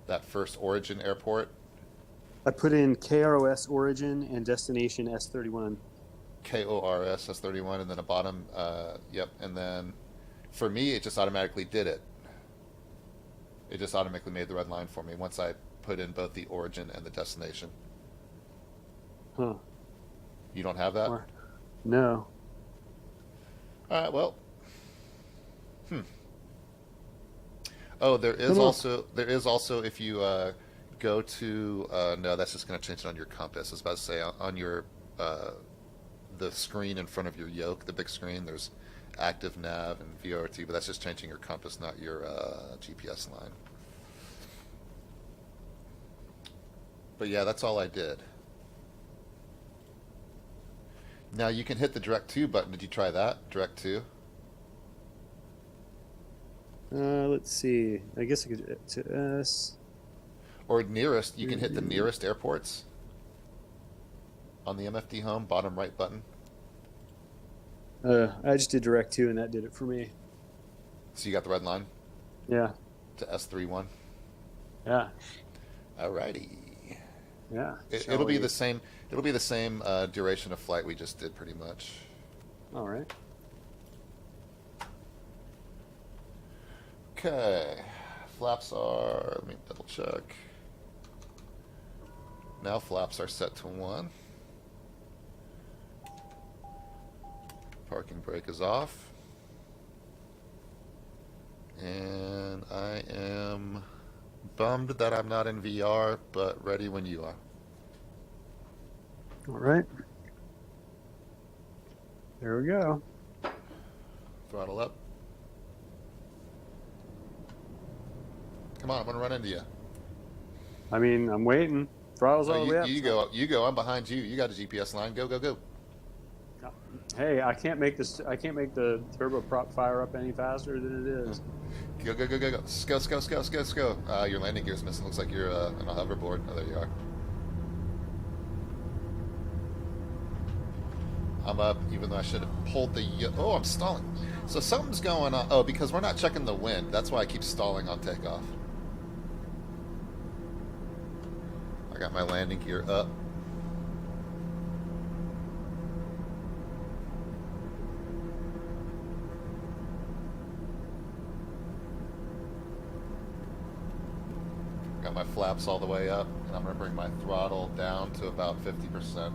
that first origin airport. I put in KROS origin and destination S31. KORS S31, and then a bottom, yep, and then for me it just automatically did it. It just automatically made the red line for me once I put in both the origin and the destination. Huh. You don't have that? No. Alright, well. Oh, there is also if you go to no, that's just going to change it on your compass. I was about to say on your the screen in front of your yoke, the big screen, there's active nav and VORT, but that's just changing your compass, not your GPS line. But yeah, that's all I did. Now you can hit the direct to button. Did you try that? Direct to? Let's see. I guess I could to S. Or nearest. You can hit the nearest airports on the MFD home, bottom right button. I just did direct to, and that did it for me. So you got the red line? Yeah. To S31? Yeah. Alrighty. Yeah. It'll be the same. It'll be the same duration of flight we just did, pretty much. All right. Okay. Flaps are. Let me double check. Now flaps are set to 1. Parking brake is off. And I am bummed that I'm not in VR, but ready when you are. All right. There we go. Throttle up. Come on, I'm gonna run into you. I mean, I'm waiting. Throttle's all the way up. You go. I'm behind you. You got a GPS line. Go, go, go. Hey, I can't make this. I can't make the turboprop fire up any faster than it is. Go, go, go, go, go. Go. Your landing gear's missing. Looks like you're on a hoverboard. Oh, there you are. I'm up, even though I should have pulled the... Oh, I'm stalling. So something's going on. Oh, because we're not checking the wind. That's why I keep stalling on takeoff. I got my landing gear up. Got my flaps all the way up, and I'm going to bring my throttle down to about 50%.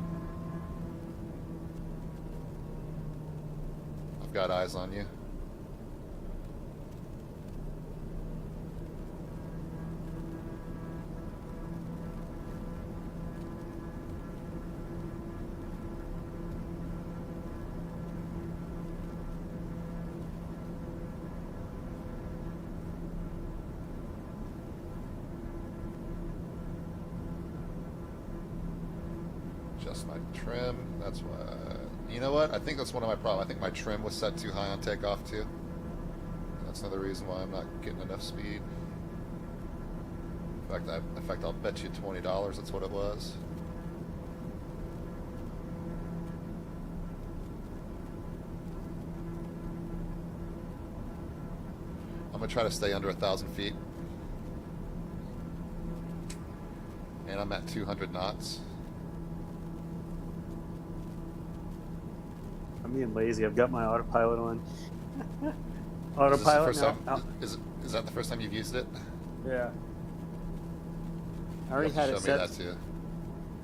I've got eyes on you. Just my trim. That's why. You know what? I think that's one of my problems. I think my trim was set too high on takeoff too. And that's another reason why I'm not getting enough speed. In fact, I'll bet you $20 that's what it was. I'm gonna try to stay under 1,000 feet. And I'm at 200 knots. I'm being lazy. I've got my autopilot on. Autopilot now. Is that the first time you've used it? Yeah. I already had it set. Show me that too.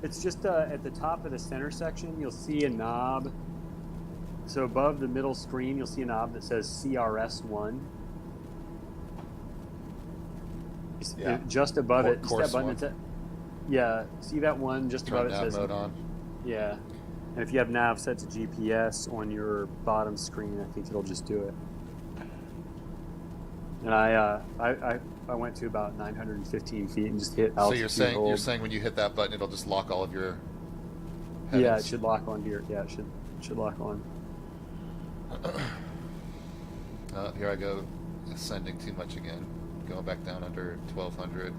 It's just at the top of the center section, you'll see a knob. So above the middle screen, you'll see a knob that says CRS1. Yeah. Just above it. Course that button. Yeah. See that one just above it says. Mode on. Yeah. And if you have nav set to GPS on your bottom screen, I think it'll just do it. And I went to about 915 feet and just hit altitude. So you're saying when you hit that button, it'll just lock all of your headings? Yeah, it should lock on here. Yeah, it should lock on. Here I go, ascending too much again. Going back down under 1,200.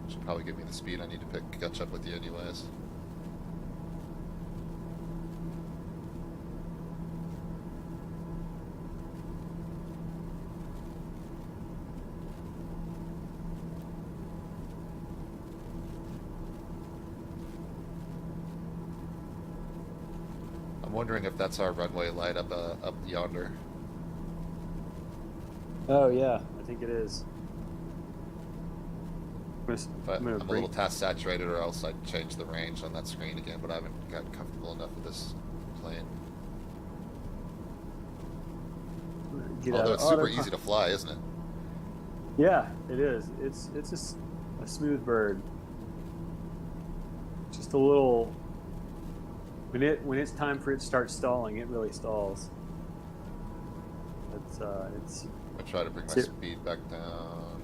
Should probably give me the speed I need to catch up with you anyways. I'm wondering if that's our runway light up yonder. Oh yeah, I think it is. But I'm gonna I'm a bring. little task saturated, or else I'd change the range on that screen again. But I haven't gotten comfortable enough with this plane. Get out Although of it's super autopilot. easy to fly, isn't it? Yeah, it is. It's a smooth bird. Just a little. When it's time for it to start stalling, it really stalls. It's I try to bring my it's speed back down.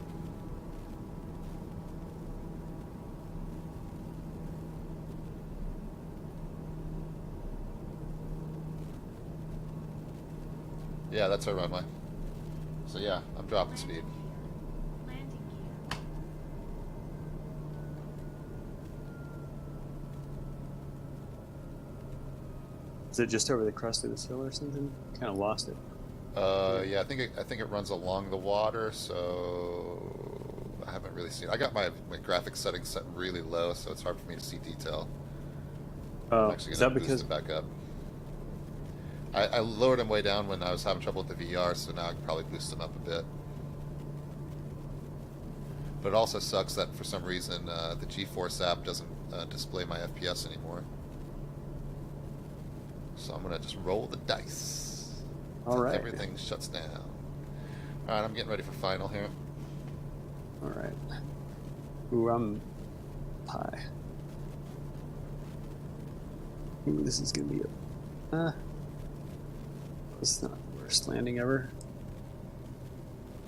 Yeah, that's our runway. So yeah, I'm dropping speed. Landing gear. Is it just over the crust of the sill or something? Kind of lost it. Yeah, I think it runs along the water, so I haven't really seen. I got my graphics settings set really low, so it's hard for me to see detail. I'm Oh, actually is gonna that boost because? it back up. I lowered them way down when I was having trouble with the VR, so now I can probably boost them up a bit. But it also sucks that for some reason the GeForce app doesn't display my FPS anymore. So I'm gonna just roll the dice All until right. everything shuts down. All right, I'm getting ready for final here. All right. Ooh, I'm high. Ooh, this is gonna be a. It's not the worst landing ever.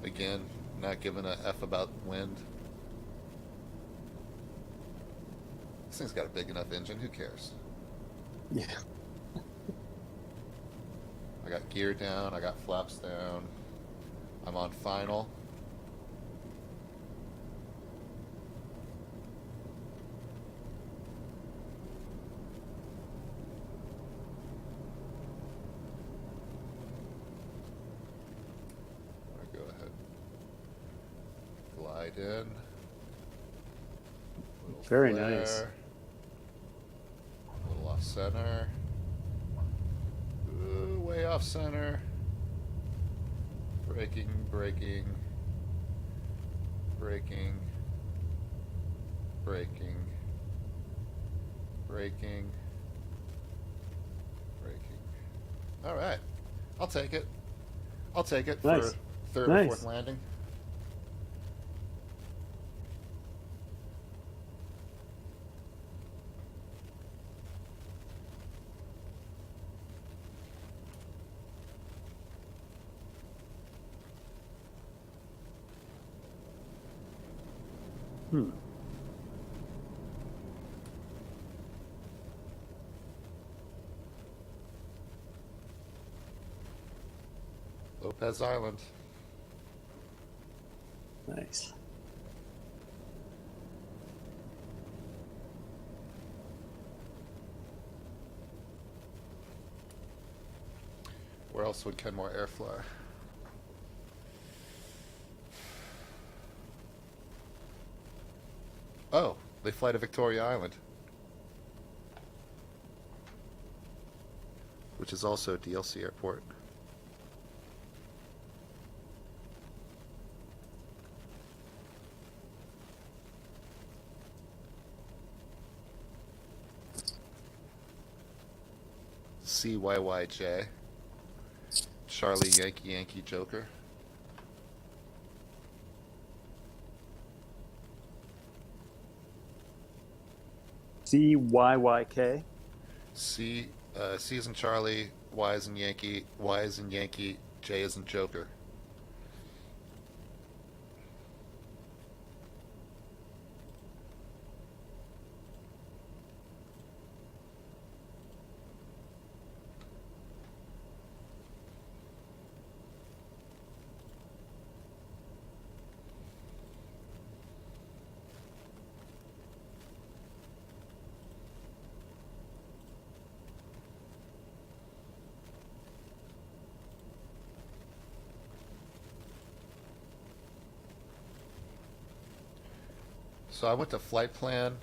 Again, not giving a F about wind. This thing's got a big enough engine. Who cares? Yeah. I got gear down. I got flaps down. I'm on final. I'll go ahead. Glide in. Little Very flare. nice. A little off center. Ooh, way off center. Braking, braking, braking, braking, braking, braking. All right, I'll take it. I'll take it Nice. for third or Nice. fourth landing. Hmm. Lopez Island. Nice. Where else would Kenmore Air fly? Oh, they fly to Victoria Island, which is also a DLC airport. CYYJ. Charlie Yankee Yankee Joker. CYYK. C is in Charlie, Y is in Yankee, Y is in Yankee, J is in Joker. So I went to flight plan,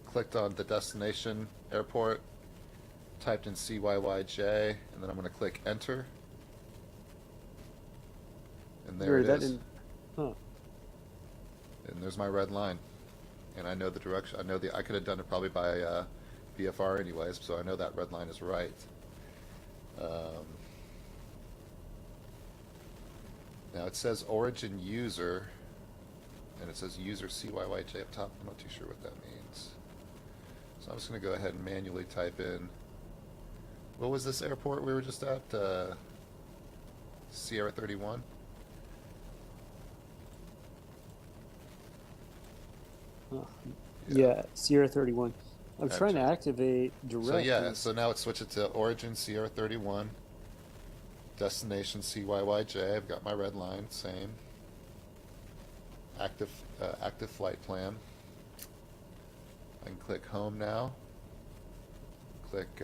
clicked on the destination airport, typed in CYYJ, and then I'm going to click enter. And there Or it that is. didn't. Huh. And there's my red line. And I know the direction. I could have done it probably by VFR anyways, so I know that red line is right. Now it says origin user, and it says user CYYJ up top. I'm not too sure what that means. So I'm just going to go ahead and manually type in. What was this airport we were just at? Sierra 31? Huh. Yeah, Sierra 31. I'm Enter. trying to activate direct. So yeah, so now it's switched it to origin Sierra 31, destination CYYJ. I've got my red line, same. Active flight plan. I can click home now. Click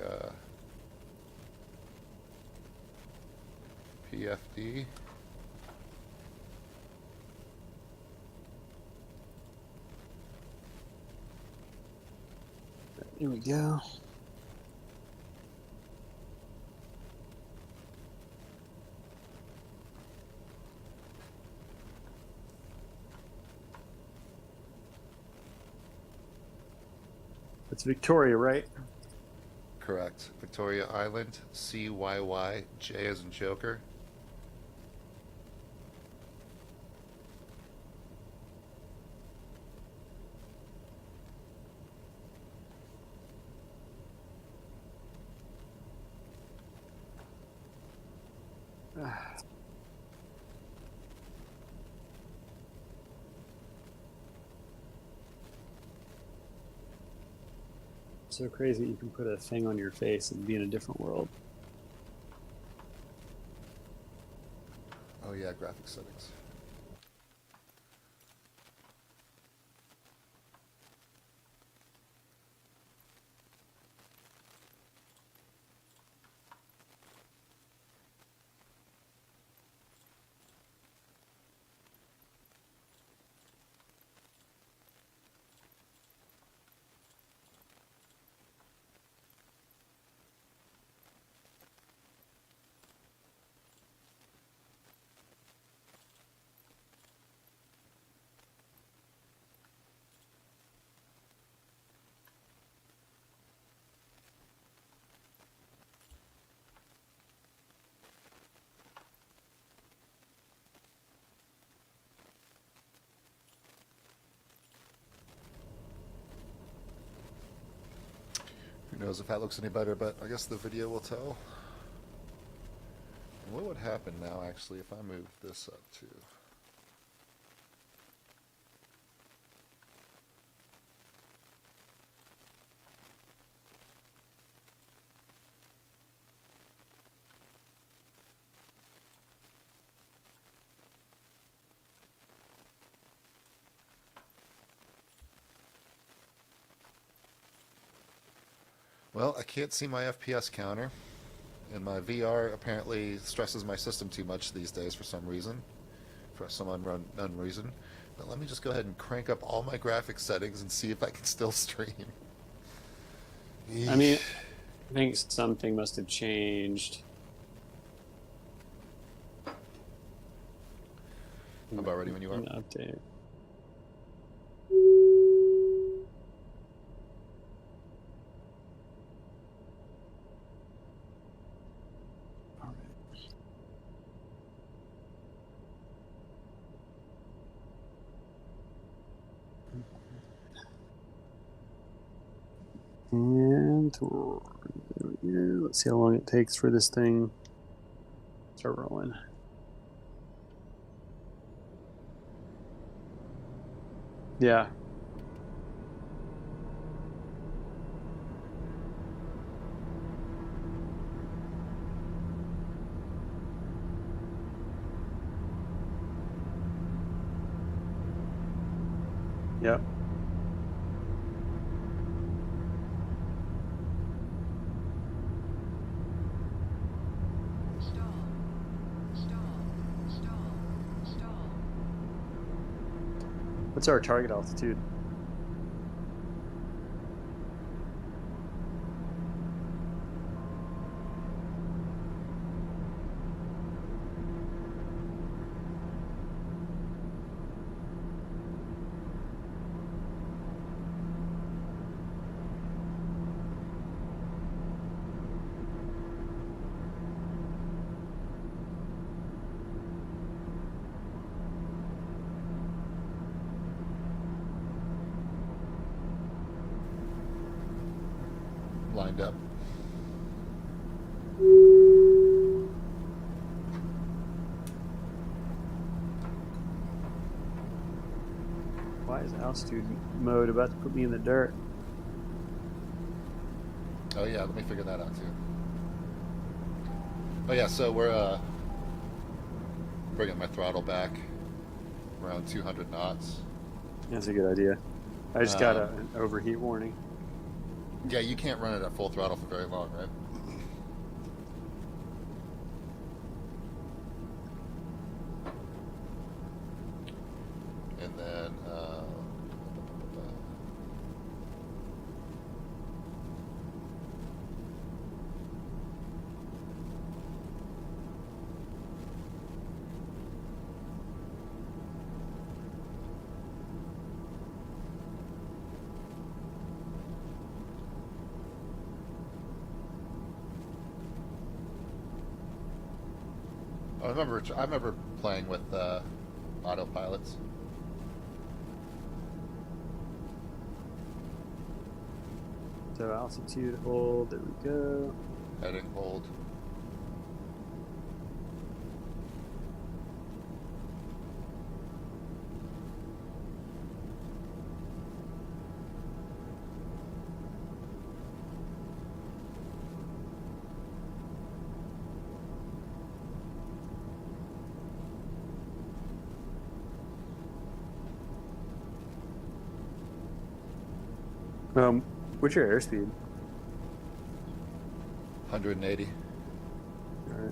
PFD. Here we go. It's Victoria, right? Correct. Victoria Island, CYYJ as in Joker. So crazy you can put a thing on your face and be in a different world. Oh yeah, graphic settings. Who knows if that looks any better, but I guess the video will tell. And what would happen now, actually, if I move this up too? Well, I can't see my FPS counter, and my VR apparently stresses my system too much these days for some reason, for some unknown reason. But let me just go ahead and crank up all my graphics settings and see if I can still stream. I mean, I think something must have changed. I'm about ready when you are. Update. And let's see how long it takes for this thing to start rolling. Yeah. Yep. What's our target altitude? lined up. Why is altitude mode about to put me in the dirt? Oh yeah, let me figure that out too. Oh yeah, so we're bringing my throttle back around 200 knots. That's a good idea. I just got Um, an overheat warning. Yeah, you can't run it at full throttle for very long, right? And then I remember playing with autopilots. So altitude hold, there we go. Heading hold. What's your airspeed? 180. All right.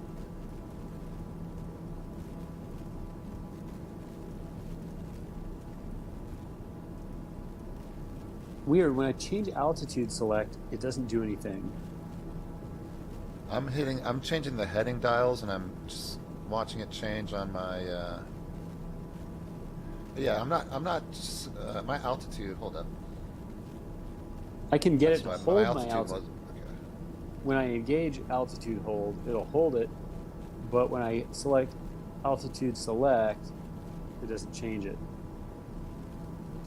Weird, when I change altitude select, it doesn't do anything. I'm changing the heading dials, and I'm just watching it change on my. Yeah, I'm not. My altitude. Hold up. I can get That's it to why hold my altitude altitude. was. Okay. When I engage altitude hold, it'll hold it, but when I select altitude select, it doesn't change it.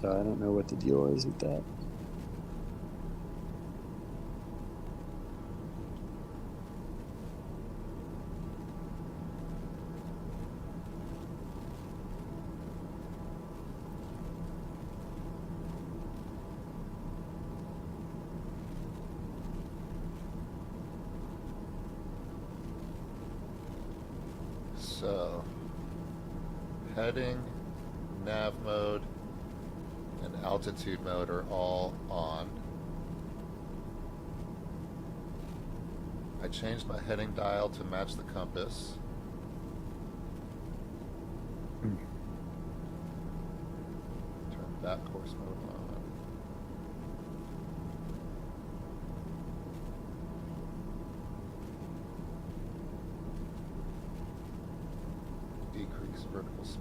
So I don't know what the deal is with that. So, heading, nav mode, and altitude mode are all on. I changed my heading dial to match the compass. Turn back course mode on. Decrease vertical speed.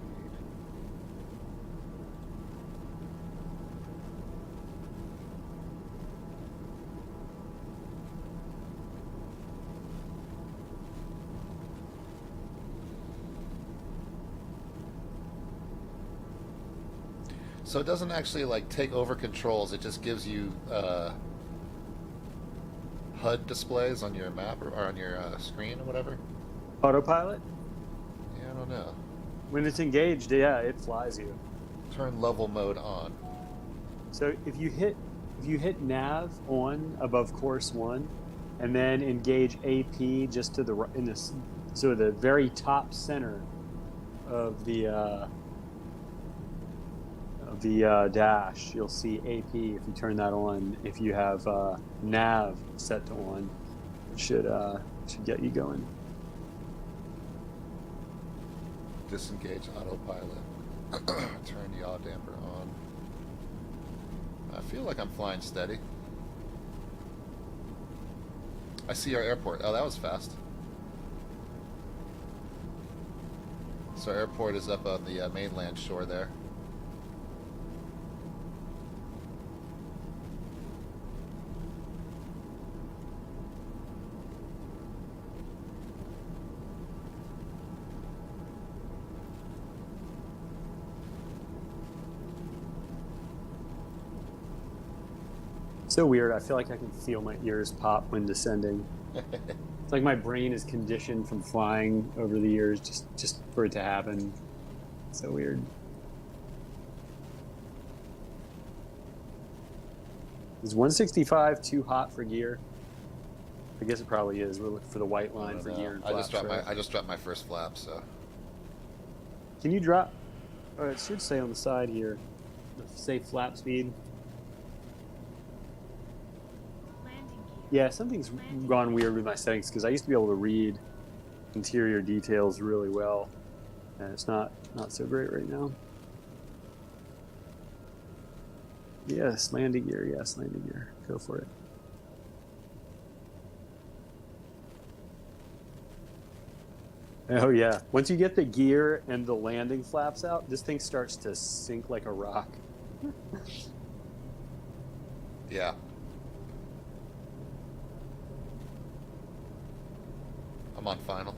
So it doesn't actually like take over controls. It just gives you HUD displays on your map or on your screen or whatever. Autopilot? Yeah, I don't know. When it's engaged, yeah, it flies you. Turn level mode on. So if you hit nav on above course 1 and then engage AP just to the in this, so the very top center of the dash, you'll see AP. If you turn that on, if you have nav set to on, it should get you going. Disengage autopilot. Turn yaw damper on. I feel like I'm flying steady. I see our airport. Oh, that was fast. So our airport is up on the mainland shore there. So weird. I feel like I can feel my ears pop when descending. It's like my brain is conditioned from flying over the years just for it to happen. So weird. Is 165 too hot for gear? I guess it probably is. We're looking for the white I line don't for know. gear and I just flaps, dropped right? my I just dropped my first flap, so Can you drop? Oh, it should say on the side here. Say flap speed. Landing gear. Yeah, something's gone weird with my settings because I used to be able to read interior details really well, and it's not so great right now. Yes, landing gear. Yes, landing gear. Go for it. Oh yeah. Once you get the gear and the landing flaps out, this thing starts to sink like a rock. yeah. I'm on final.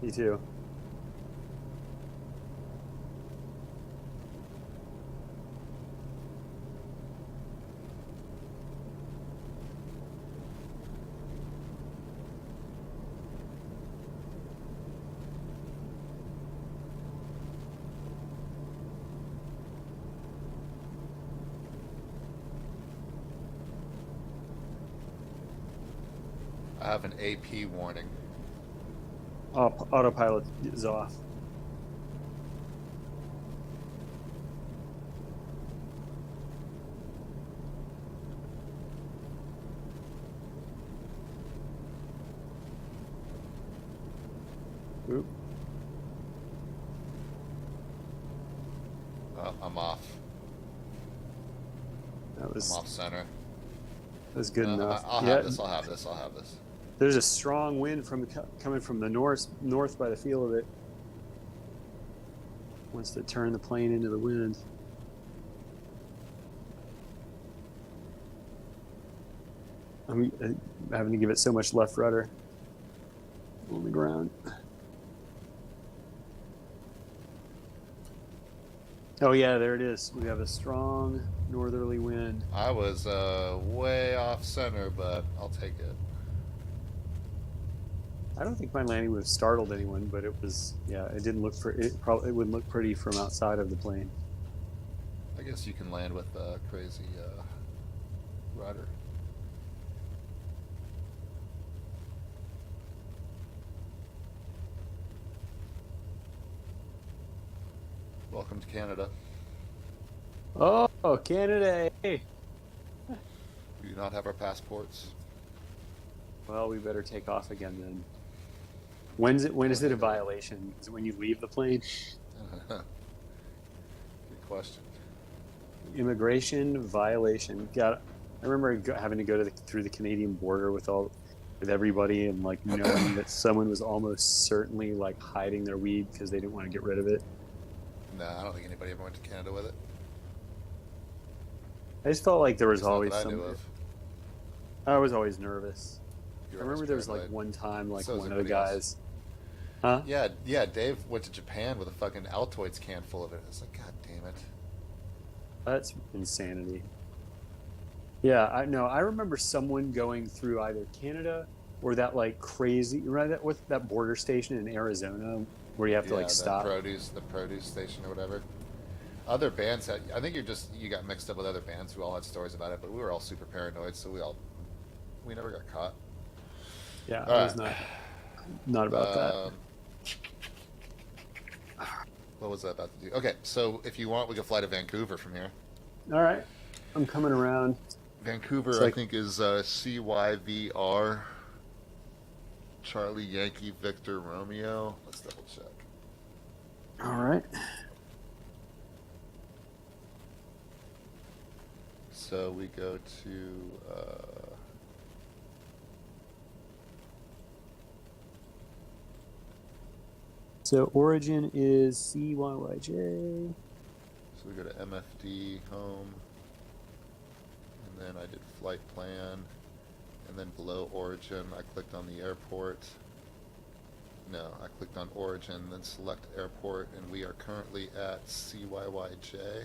Me too. I have an AP warning. Autopilot is off. Oop. Oh, I'm off. That I'm was off center. good enough. I'll Yeah, have this. I'll have this. I'll have this. there's a strong wind coming from the north by the feel of it. Wants to turn the plane into the wind. I'm having to give it so much left rudder on the ground. Oh yeah, there it is. We have a strong northerly wind. I was way off center, but I'll take it. I don't think my landing would have startled anyone, but it was, yeah, it didn't look for it. Probably it wouldn't look pretty from outside of the plane. I guess you can land with a crazy rudder. Welcome to Canada. Oh, Canada! Hey. We do not have our passports. Well, we better take off again then. When is it a violation? Is it when you leave the plane? Good question. Immigration violation. I remember having to go through the Canadian border with everybody and like knowing that someone was almost certainly like hiding their weed because they didn't want to get rid of it. No, I don't think anybody ever went to Canada with it. I just felt like there was At least not always that I some. knew of. I was always nervous. You're I always remember there was like paranoid. one time, like So is one of the everybody guys. Huh? Yeah, Dave went to Japan with a fucking Altoids can full of it. It's like, god damn it. That's insanity. Yeah, I remember someone going through either Canada or that like crazy, right? That with that border station in Arizona where you have to like stop. The produce station or whatever. Other bands had, I think you got mixed up with other bands who all had stories about it, but we were all super paranoid, so we never got caught. Yeah, All I was right. not about that. What was that about to do? Okay, so if you want, we can fly to Vancouver from here. All right, I'm coming around. Vancouver, It's like- I think, is CYVR, Charlie Yankee Victor Romeo. Let's double check. All right. So we go to. So origin is CYYJ. So we go to MFD home, and then I did flight plan, and then below origin I clicked on the airport. No, I clicked on origin, then select airport, and we are currently at CYYJ.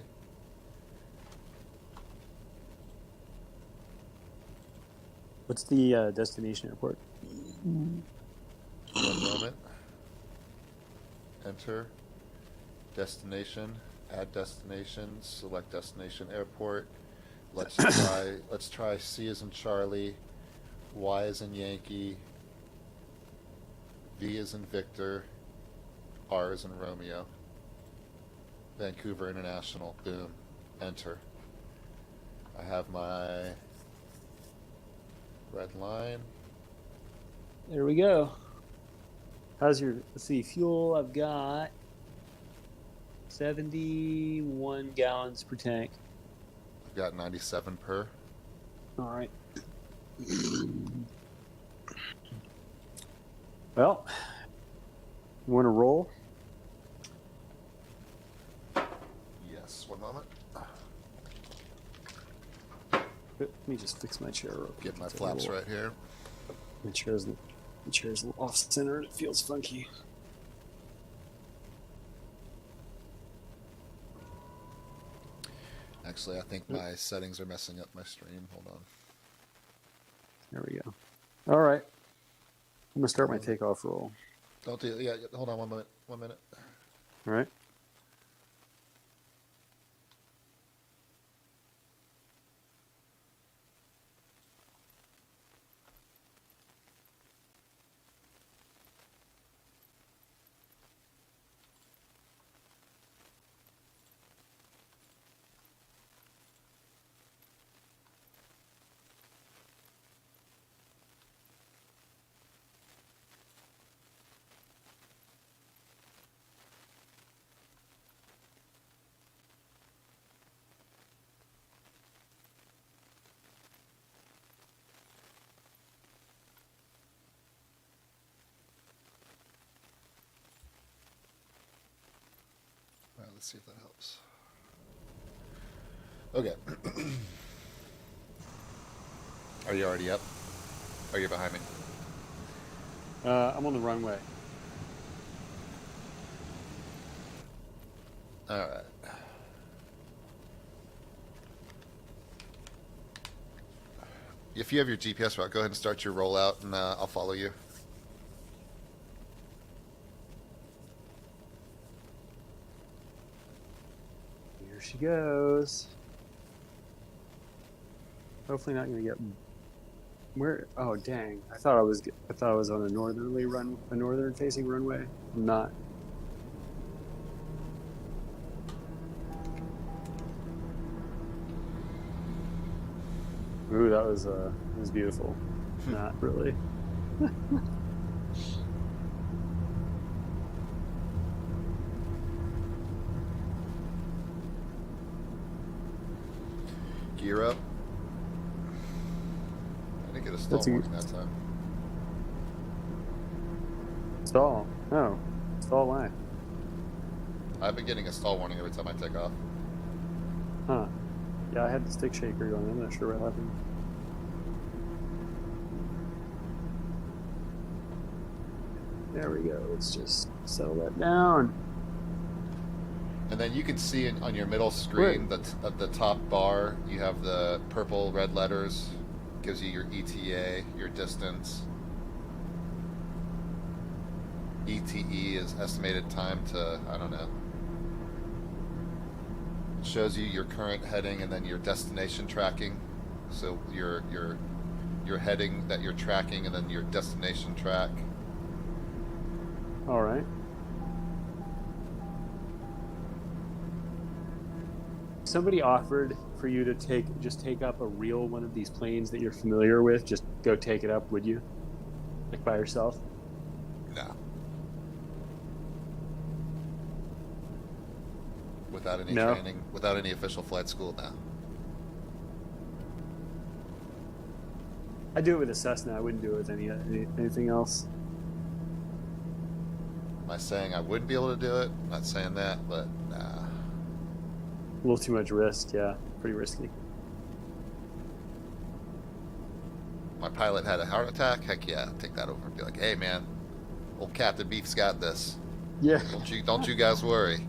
What's the destination airport? One moment. Enter. Destination. Add destination. Select destination airport. Let's try C as in Charlie, Y as in Yankee, V as in Victor, R as in Romeo. Vancouver International. Boom. Enter. I have my red line. There we go. How's your, let's see, fuel? I've got 71 gallons per tank. I've got 97 per. All right. Well, you want to roll? Yes, one moment. Let me just fix my chair real quick. Get my It's a flaps little- right here. My chair's off center and it feels funky. Actually, I think my settings are messing up my stream. Hold on. There we go. All right. I'm gonna start my takeoff roll. Don't do. Yeah, hold on 1 minute. 1 minute. All right. All right, let's see if that helps. Okay. Are you already up? Are you behind me? I'm on the runway. All right. If you have your GPS route, go ahead and start your rollout, and I'll follow you. Here she goes. Hopefully not gonna get where. Oh dang! I thought I was on a northern facing runway. I'm not. Ooh, that was beautiful. Not really. Gear up. I didn't get a stall That's a- warning that time. Stall. Oh, stall line. I've been getting a stall warning every time I take off. Huh. Yeah, I had the stick shaker going. I'm not sure what happened. There we go. Let's just settle that down. And then you can see on your middle screen that at the top bar, you have the purple red letters. Gives you your ETA, your distance. ETE is estimated time to, I don't know. It shows you your current heading and then your destination tracking. So your heading that you're tracking and then your destination track. All right. Somebody offered for you to take up a real one of these planes that you're familiar with. Just go take it up, would you? Like by yourself? No. Without any No. training, without any official flight school, no. I do it with a Cessna. I wouldn't do it with anything else. Am I saying I wouldn't be able to do it? I'm not saying that, but nah. A little too much risk. Yeah, pretty risky. My pilot had a heart attack. Heck yeah, I'd take that over and be like, "Hey man, old Captain Beef's got this. Yeah. Don't you guys worry."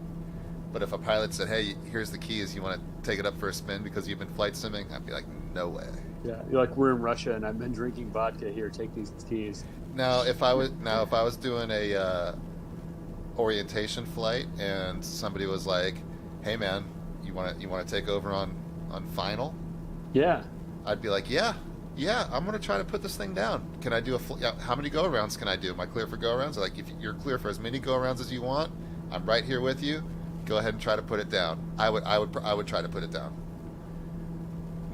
But if a pilot said, "Hey, here's the keys. You want to take it up for a spin because you've been flight simming?" I'd be like, "No way." Yeah, you're like, we're in Russia, and I've been drinking vodka. Here, take these keys. Now, if I was doing a orientation flight and somebody was like, "Hey, man, you want to take over on final?" Yeah, I'd be like, "Yeah, yeah, I'm gonna try to put this thing down. Can I do how many go arounds can I do? Am I clear for go arounds? Like, if you're clear for as many go arounds as you want, I'm right here with you. Go ahead and try to put it down. I would try to put it down,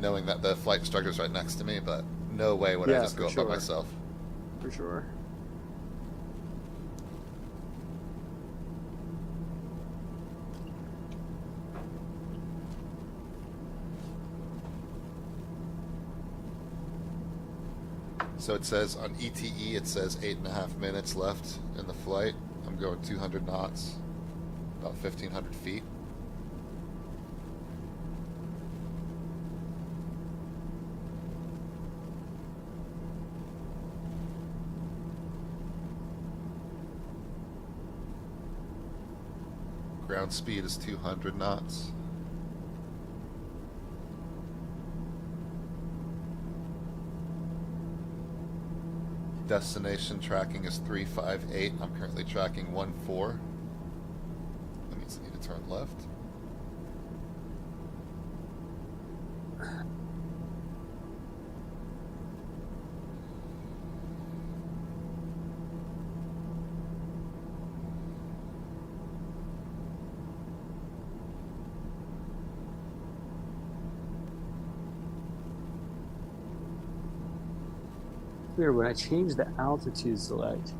knowing that the flight instructor's right next to me, but no way would I Yeah, just for go up sure. by myself. for sure. So it says on ETE, it says 8.5 minutes left in the flight. I'm going 200 knots, about 1,500 feet. Ground speed is 200 knots. Destination tracking is 358. I'm currently tracking 14. That means I need to turn left. Weird, when I change the altitude select.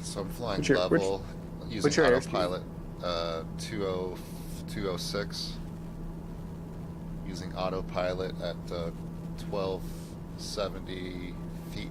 So I'm flying What's your- level using what's your airspeed? autopilot 206. Using autopilot at 1270 feet.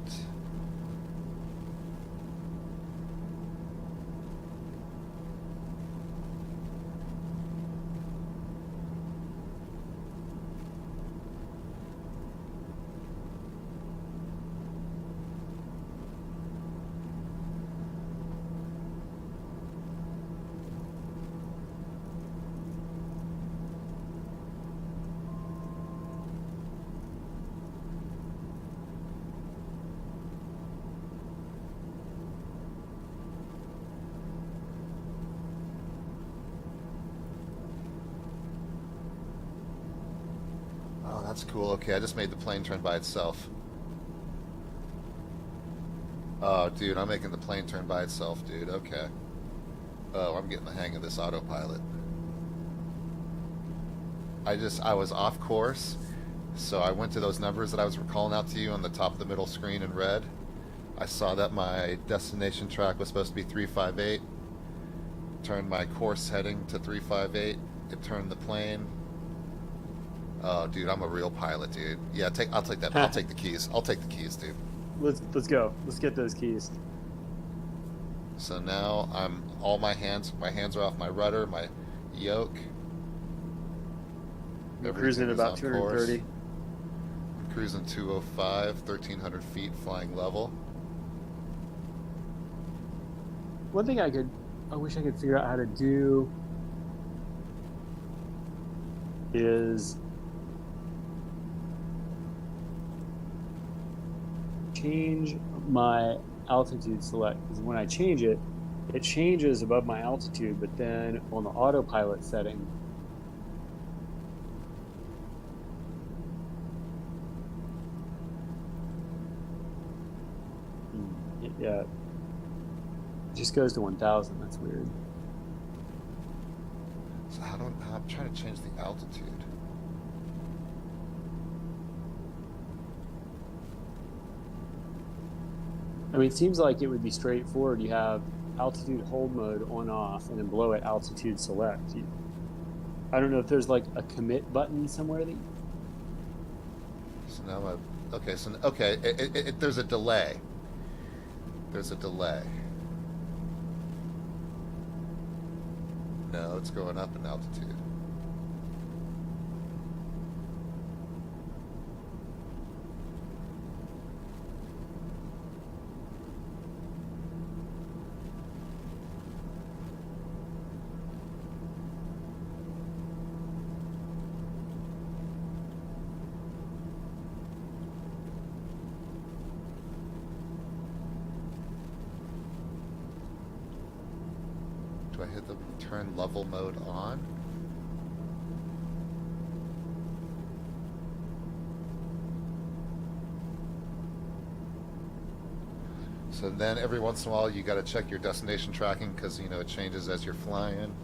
Oh, that's cool. Okay, I just made the plane turn by itself. Oh, dude, I'm making the plane turn by itself, dude. Okay. Oh, I'm getting the hang of this autopilot. I was off course, so I went to those numbers that I was calling out to you on the top of the middle screen in red. I saw that my destination track was supposed to be 358. Turned my course heading to 358. It turned the plane. Oh, dude, I'm a real pilot, dude. Yeah, I'll take that. I'll take the keys. I'll take the keys, dude. Let's go. Let's get those keys. So now my hands are off my rudder, my yoke. We're cruising at Everything about is on course. 230. I'm cruising 205, 1,300 feet, flying level. One thing I wish I could figure out how to do is change my altitude select, because when I change it, it changes above my altitude, but then on the autopilot setting, yeah, it just goes to 1,000. That's weird. So I'm trying to change the altitude. I mean, it seems like it would be straightforward. You have altitude hold mode on off, and then below it altitude select. I don't know if there's like a commit button somewhere that. So now okay. So okay, there's a delay. There's a delay. No, it's going up in altitude. Do I hit the turn level mode on? So then every once in a while you got to check your destination tracking because you know it changes as you're flying.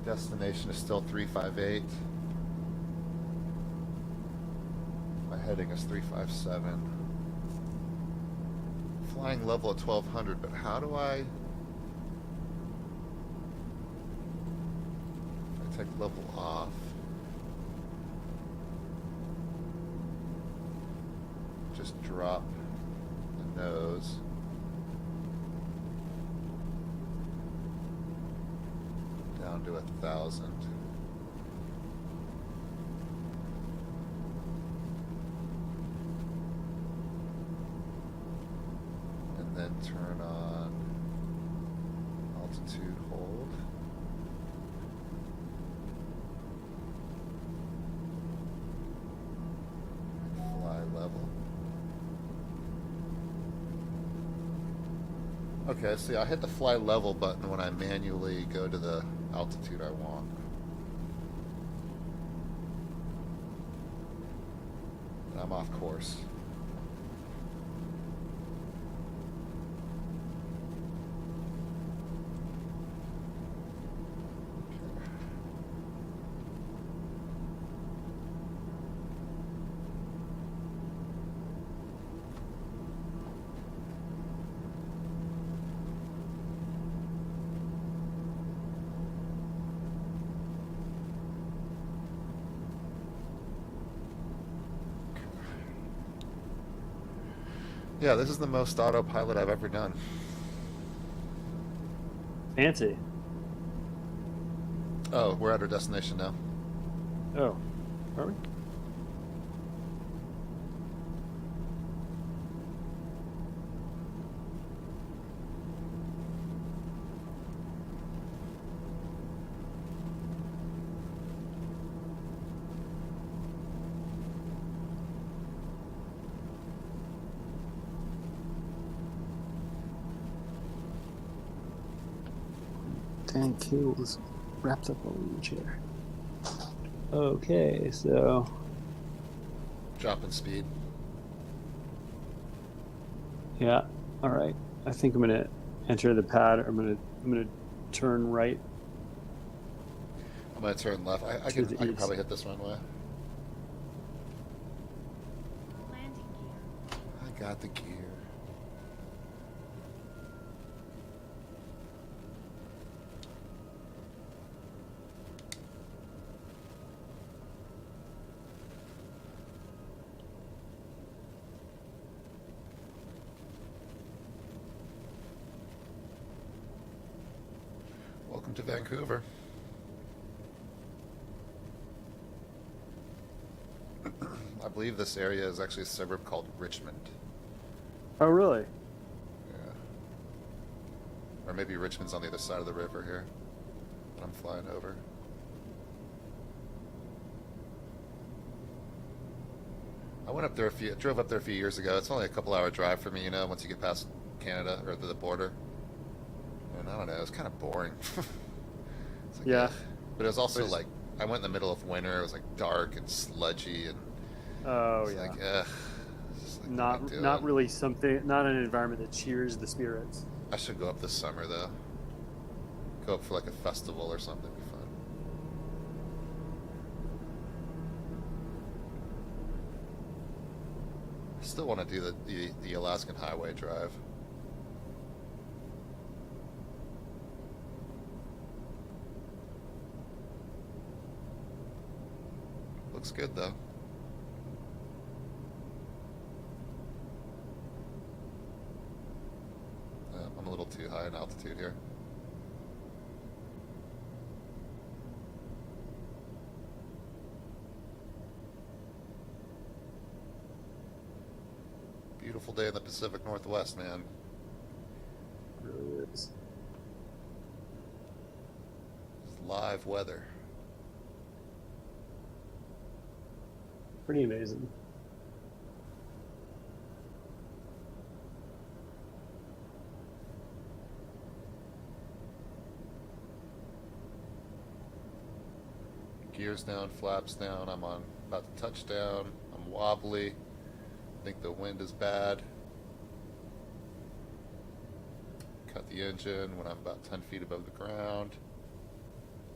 Destination is still 358. My heading is 357. Flying level at 1200, but how do I take level off? Just drop the nose. Down to 1,000. And then turn on altitude hold. Fly level. Okay, see, I hit the fly level button when I manually go to the altitude I want. And I'm off course. Yeah, this is the most autopilot I've ever done. Fancy. Oh, we're at our destination now. Oh, are we? Dang cables wrapped up all in the chair. Okay, so Drop in speed. yeah, all right. I think I'm gonna enter the pad. I'm gonna turn right. I'm gonna turn left. I To can the east. probably hit this runway. Landing gear. I got the gear. Welcome to Vancouver. I believe this area is actually a suburb called Richmond. Oh, really? Yeah. Or maybe Richmond's on the other side of the river here. I'm flying over. I went up there drove up there a few years ago. It's only a couple-hour drive for me, you know, once you get past Canada or the border. And I don't know, it was kind of boring. It's like, Yeah. ugh. But it was also like, I went in the middle of winter. It was like dark and sludgy and Oh, it's yeah. like, ugh. It's just like, what am I Not doing? really something. Not an environment that cheers the spirits. I should go up this summer though. Go up for like a festival or something. It'd be fun. I still want to do the Alaskan Highway drive. looks good though. I'm a little too high in altitude here. Beautiful day in the Pacific Northwest, man. It really is. It's live weather. Pretty amazing. Gears down, flaps down. I'm on about to touch down. I'm wobbly. I think the wind is bad. Cut the engine when I'm about 10 feet above the ground.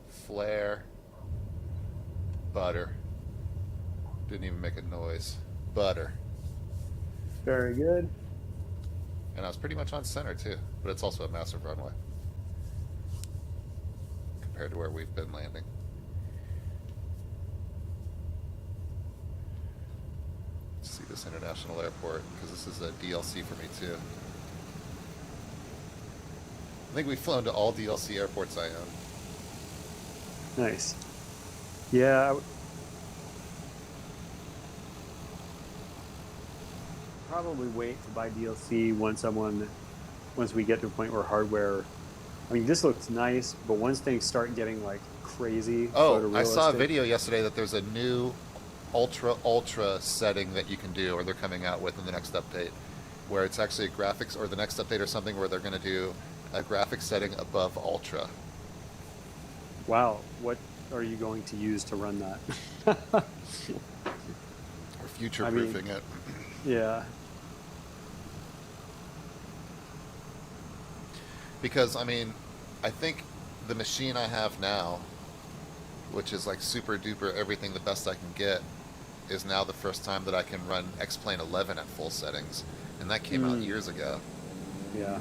Flare. Butter. Didn't even make a noise. Butter. Very good. And I was pretty much on center too, but it's also a massive runway compared to where we've been landing. Let's see this international airport, because this is a DLC for me too. I think we've flown to all DLC airports I own. Nice. Yeah. Probably wait to buy DLC once we get to a point where hardware. I mean, this looks nice, but once things start getting like crazy. Oh, I saw a video yesterday that there's a new ultra setting that you can do, or they're coming out with in the next update, where it's actually a graphics, or the next update or something, where they're going to do a graphics setting above ultra. Wow, what are you going to use to run that? Or future-proofing it. Yeah. Because, I mean, I think the machine I have now, which is like super duper everything the best I can get, is now the first time that I can run X-Plane 11 at full settings. And that came out years ago. Yeah.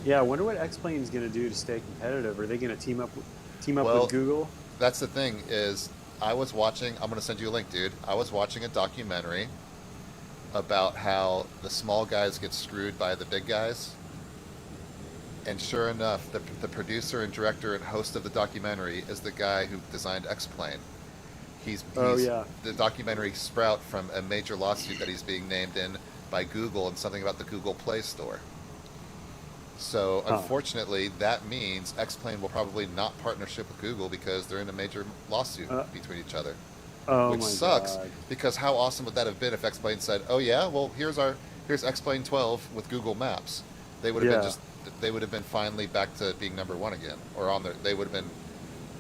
Yeah, I wonder what X-Plane's going to do to stay competitive. Are they going to team up with Google? That's the thing is, I was watching, I'm going to send you a link, dude. I was watching a documentary about how the small guys get screwed by the big guys. And sure enough, the producer and director and host of the documentary is the guy who designed X-Plane. He's the documentary sprout from a major lawsuit that he's being named in by Google and something about the Google Play Store. So unfortunately, that means X-Plane will probably not partnership with Google because they're in a major lawsuit between each other. Which sucks, because how awesome would that have been if X-Plane said, "Oh yeah, well here's X-Plane 12 with Google Maps." They would have been finally back to being number one again, or they would have been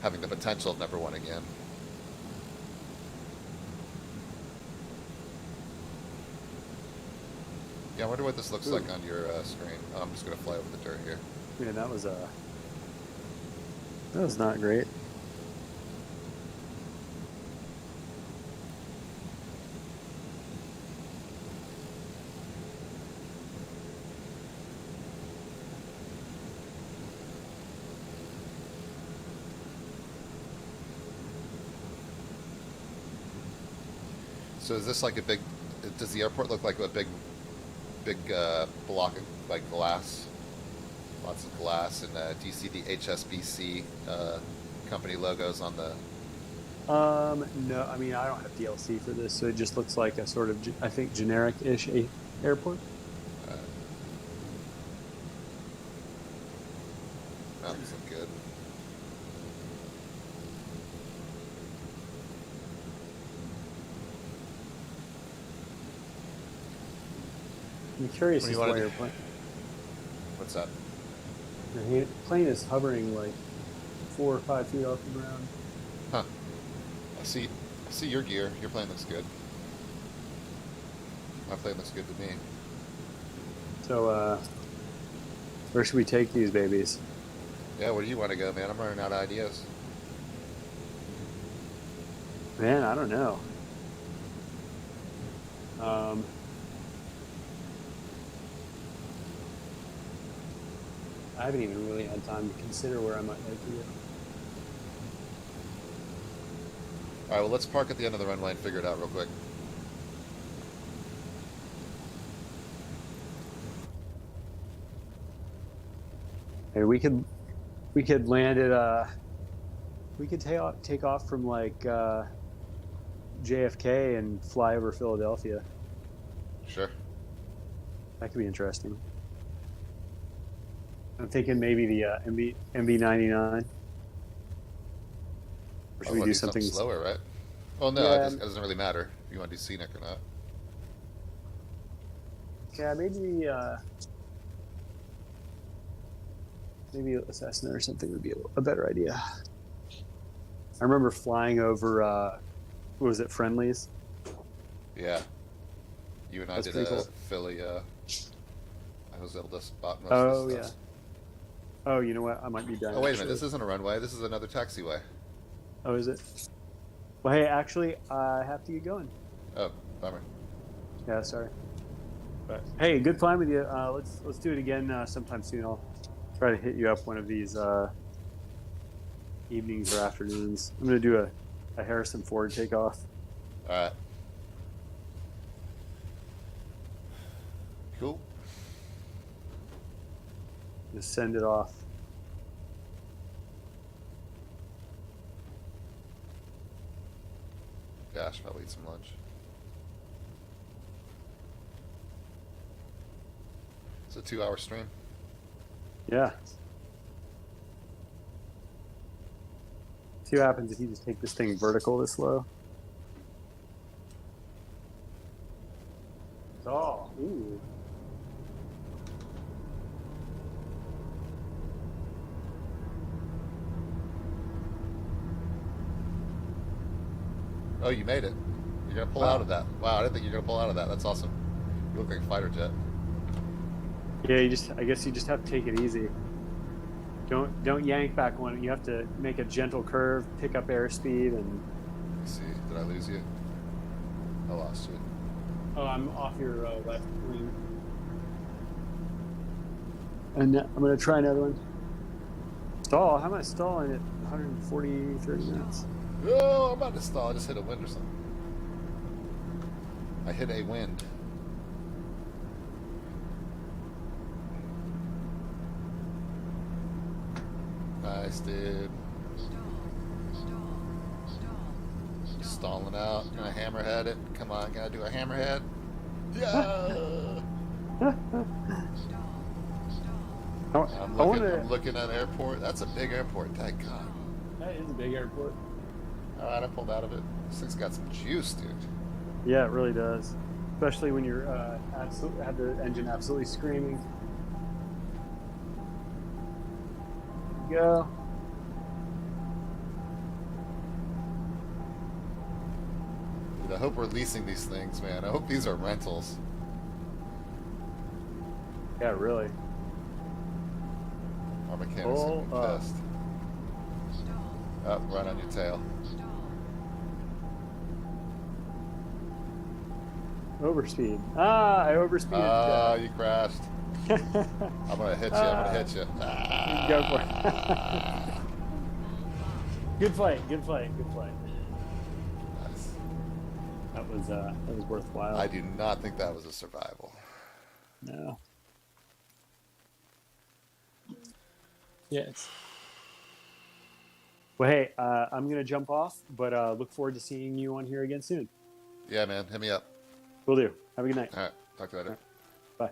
having the potential of number one again. Yeah, I wonder what this looks like on your screen. Oh, I'm just gonna fly over the dirt here. Yeah, that was not great. So is this like a big? Does the airport look like a big block of like glass? Lots of glass, and do you see the HSBC company logos on the? No, I mean I don't have DLC for this, so it just looks like a sort of I think generic-ish airport. That doesn't look good. I'm curious as to why your plane. What's that? Your plane is hovering like 4 or 5 feet off the ground. Huh. I see your gear. Your plane looks good. My plane looks good to me. So, where should we take these babies? Yeah, where do you want to go, man? I'm running out of ideas. Man, I don't know. I haven't even really had time to consider where I might like to go. All right, well, let's park at the end of the runway and figure it out real quick. Hey, we could land at we could take off from like JFK and fly over Philadelphia. Sure. That could be interesting. I'm thinking maybe the MB-99. Or should we do something slower, right? Well, no, Yeah. it doesn't really matter if you want to do scenic or not. Yeah, maybe maybe a Cessna or something would be a better idea. I remember flying over what was it, Friendly's? Yeah. You and I That's did pretty a cool. Philly. I was able to spot most Oh of the yeah. stuff. Oh, you know what? I might be done. Oh, wait a minute. actually. This isn't a runway. This is another taxiway. Oh, is it? Well, hey, actually, I have to get going. Oh, bummer. Yeah, sorry. But hey, good flying with you. Let's do it again sometime soon. I'll try to hit you up one of these evenings or afternoons. I'm gonna do a Harrison Ford takeoff. All right. Cool. Just send it off. Gosh, probably eat some lunch. It's a 2-hour stream. Yeah. See what happens if you just take this thing vertical this low. Oh, ooh. Oh, you made it. You're going to pull out of that. Wow, I didn't think you were going to pull out of that. That's awesome. You look like a fighter jet. Yeah, I guess you just have to take it easy. Don't yank back on it. You have to make a gentle curve, pick up airspeed, and. Let's see, did I lose you? I lost you. Oh, I'm off your left wing. And I'm gonna try another one. Stall? How am I stalling at 140, 30 minutes? Oh, I'm about to stall. I just hit a wind or something. I hit a wind. Nice, dude. Stalling out. Gonna hammerhead it. Come on, gotta do a hammerhead. Yeah. I'm looking at an airport. That's a big airport. Thank God. That is a big airport. All right, I pulled out of it. This thing's got some juice, dude. Yeah, it really does. Especially when you're have the engine absolutely screaming. There you go. Dude, I hope we're leasing these things, man. I hope these are rentals. Yeah, really. Our mechanics are gonna be pissed. Up, right on your tail. Overspeed. Ah, I overspeeded. Ah, you crashed. I'm gonna hit you. I'm gonna hit you. Ah. Go for it. Good fight. Good fight. Good fight. Nice. That was worthwhile. I do not think that was a survival. No. Yes. Well, hey, I'm gonna jump off, but look forward to seeing you on here again soon. Yeah, man. Hit me up. Will do. Have a good night. All right. Talk to you later. Bye.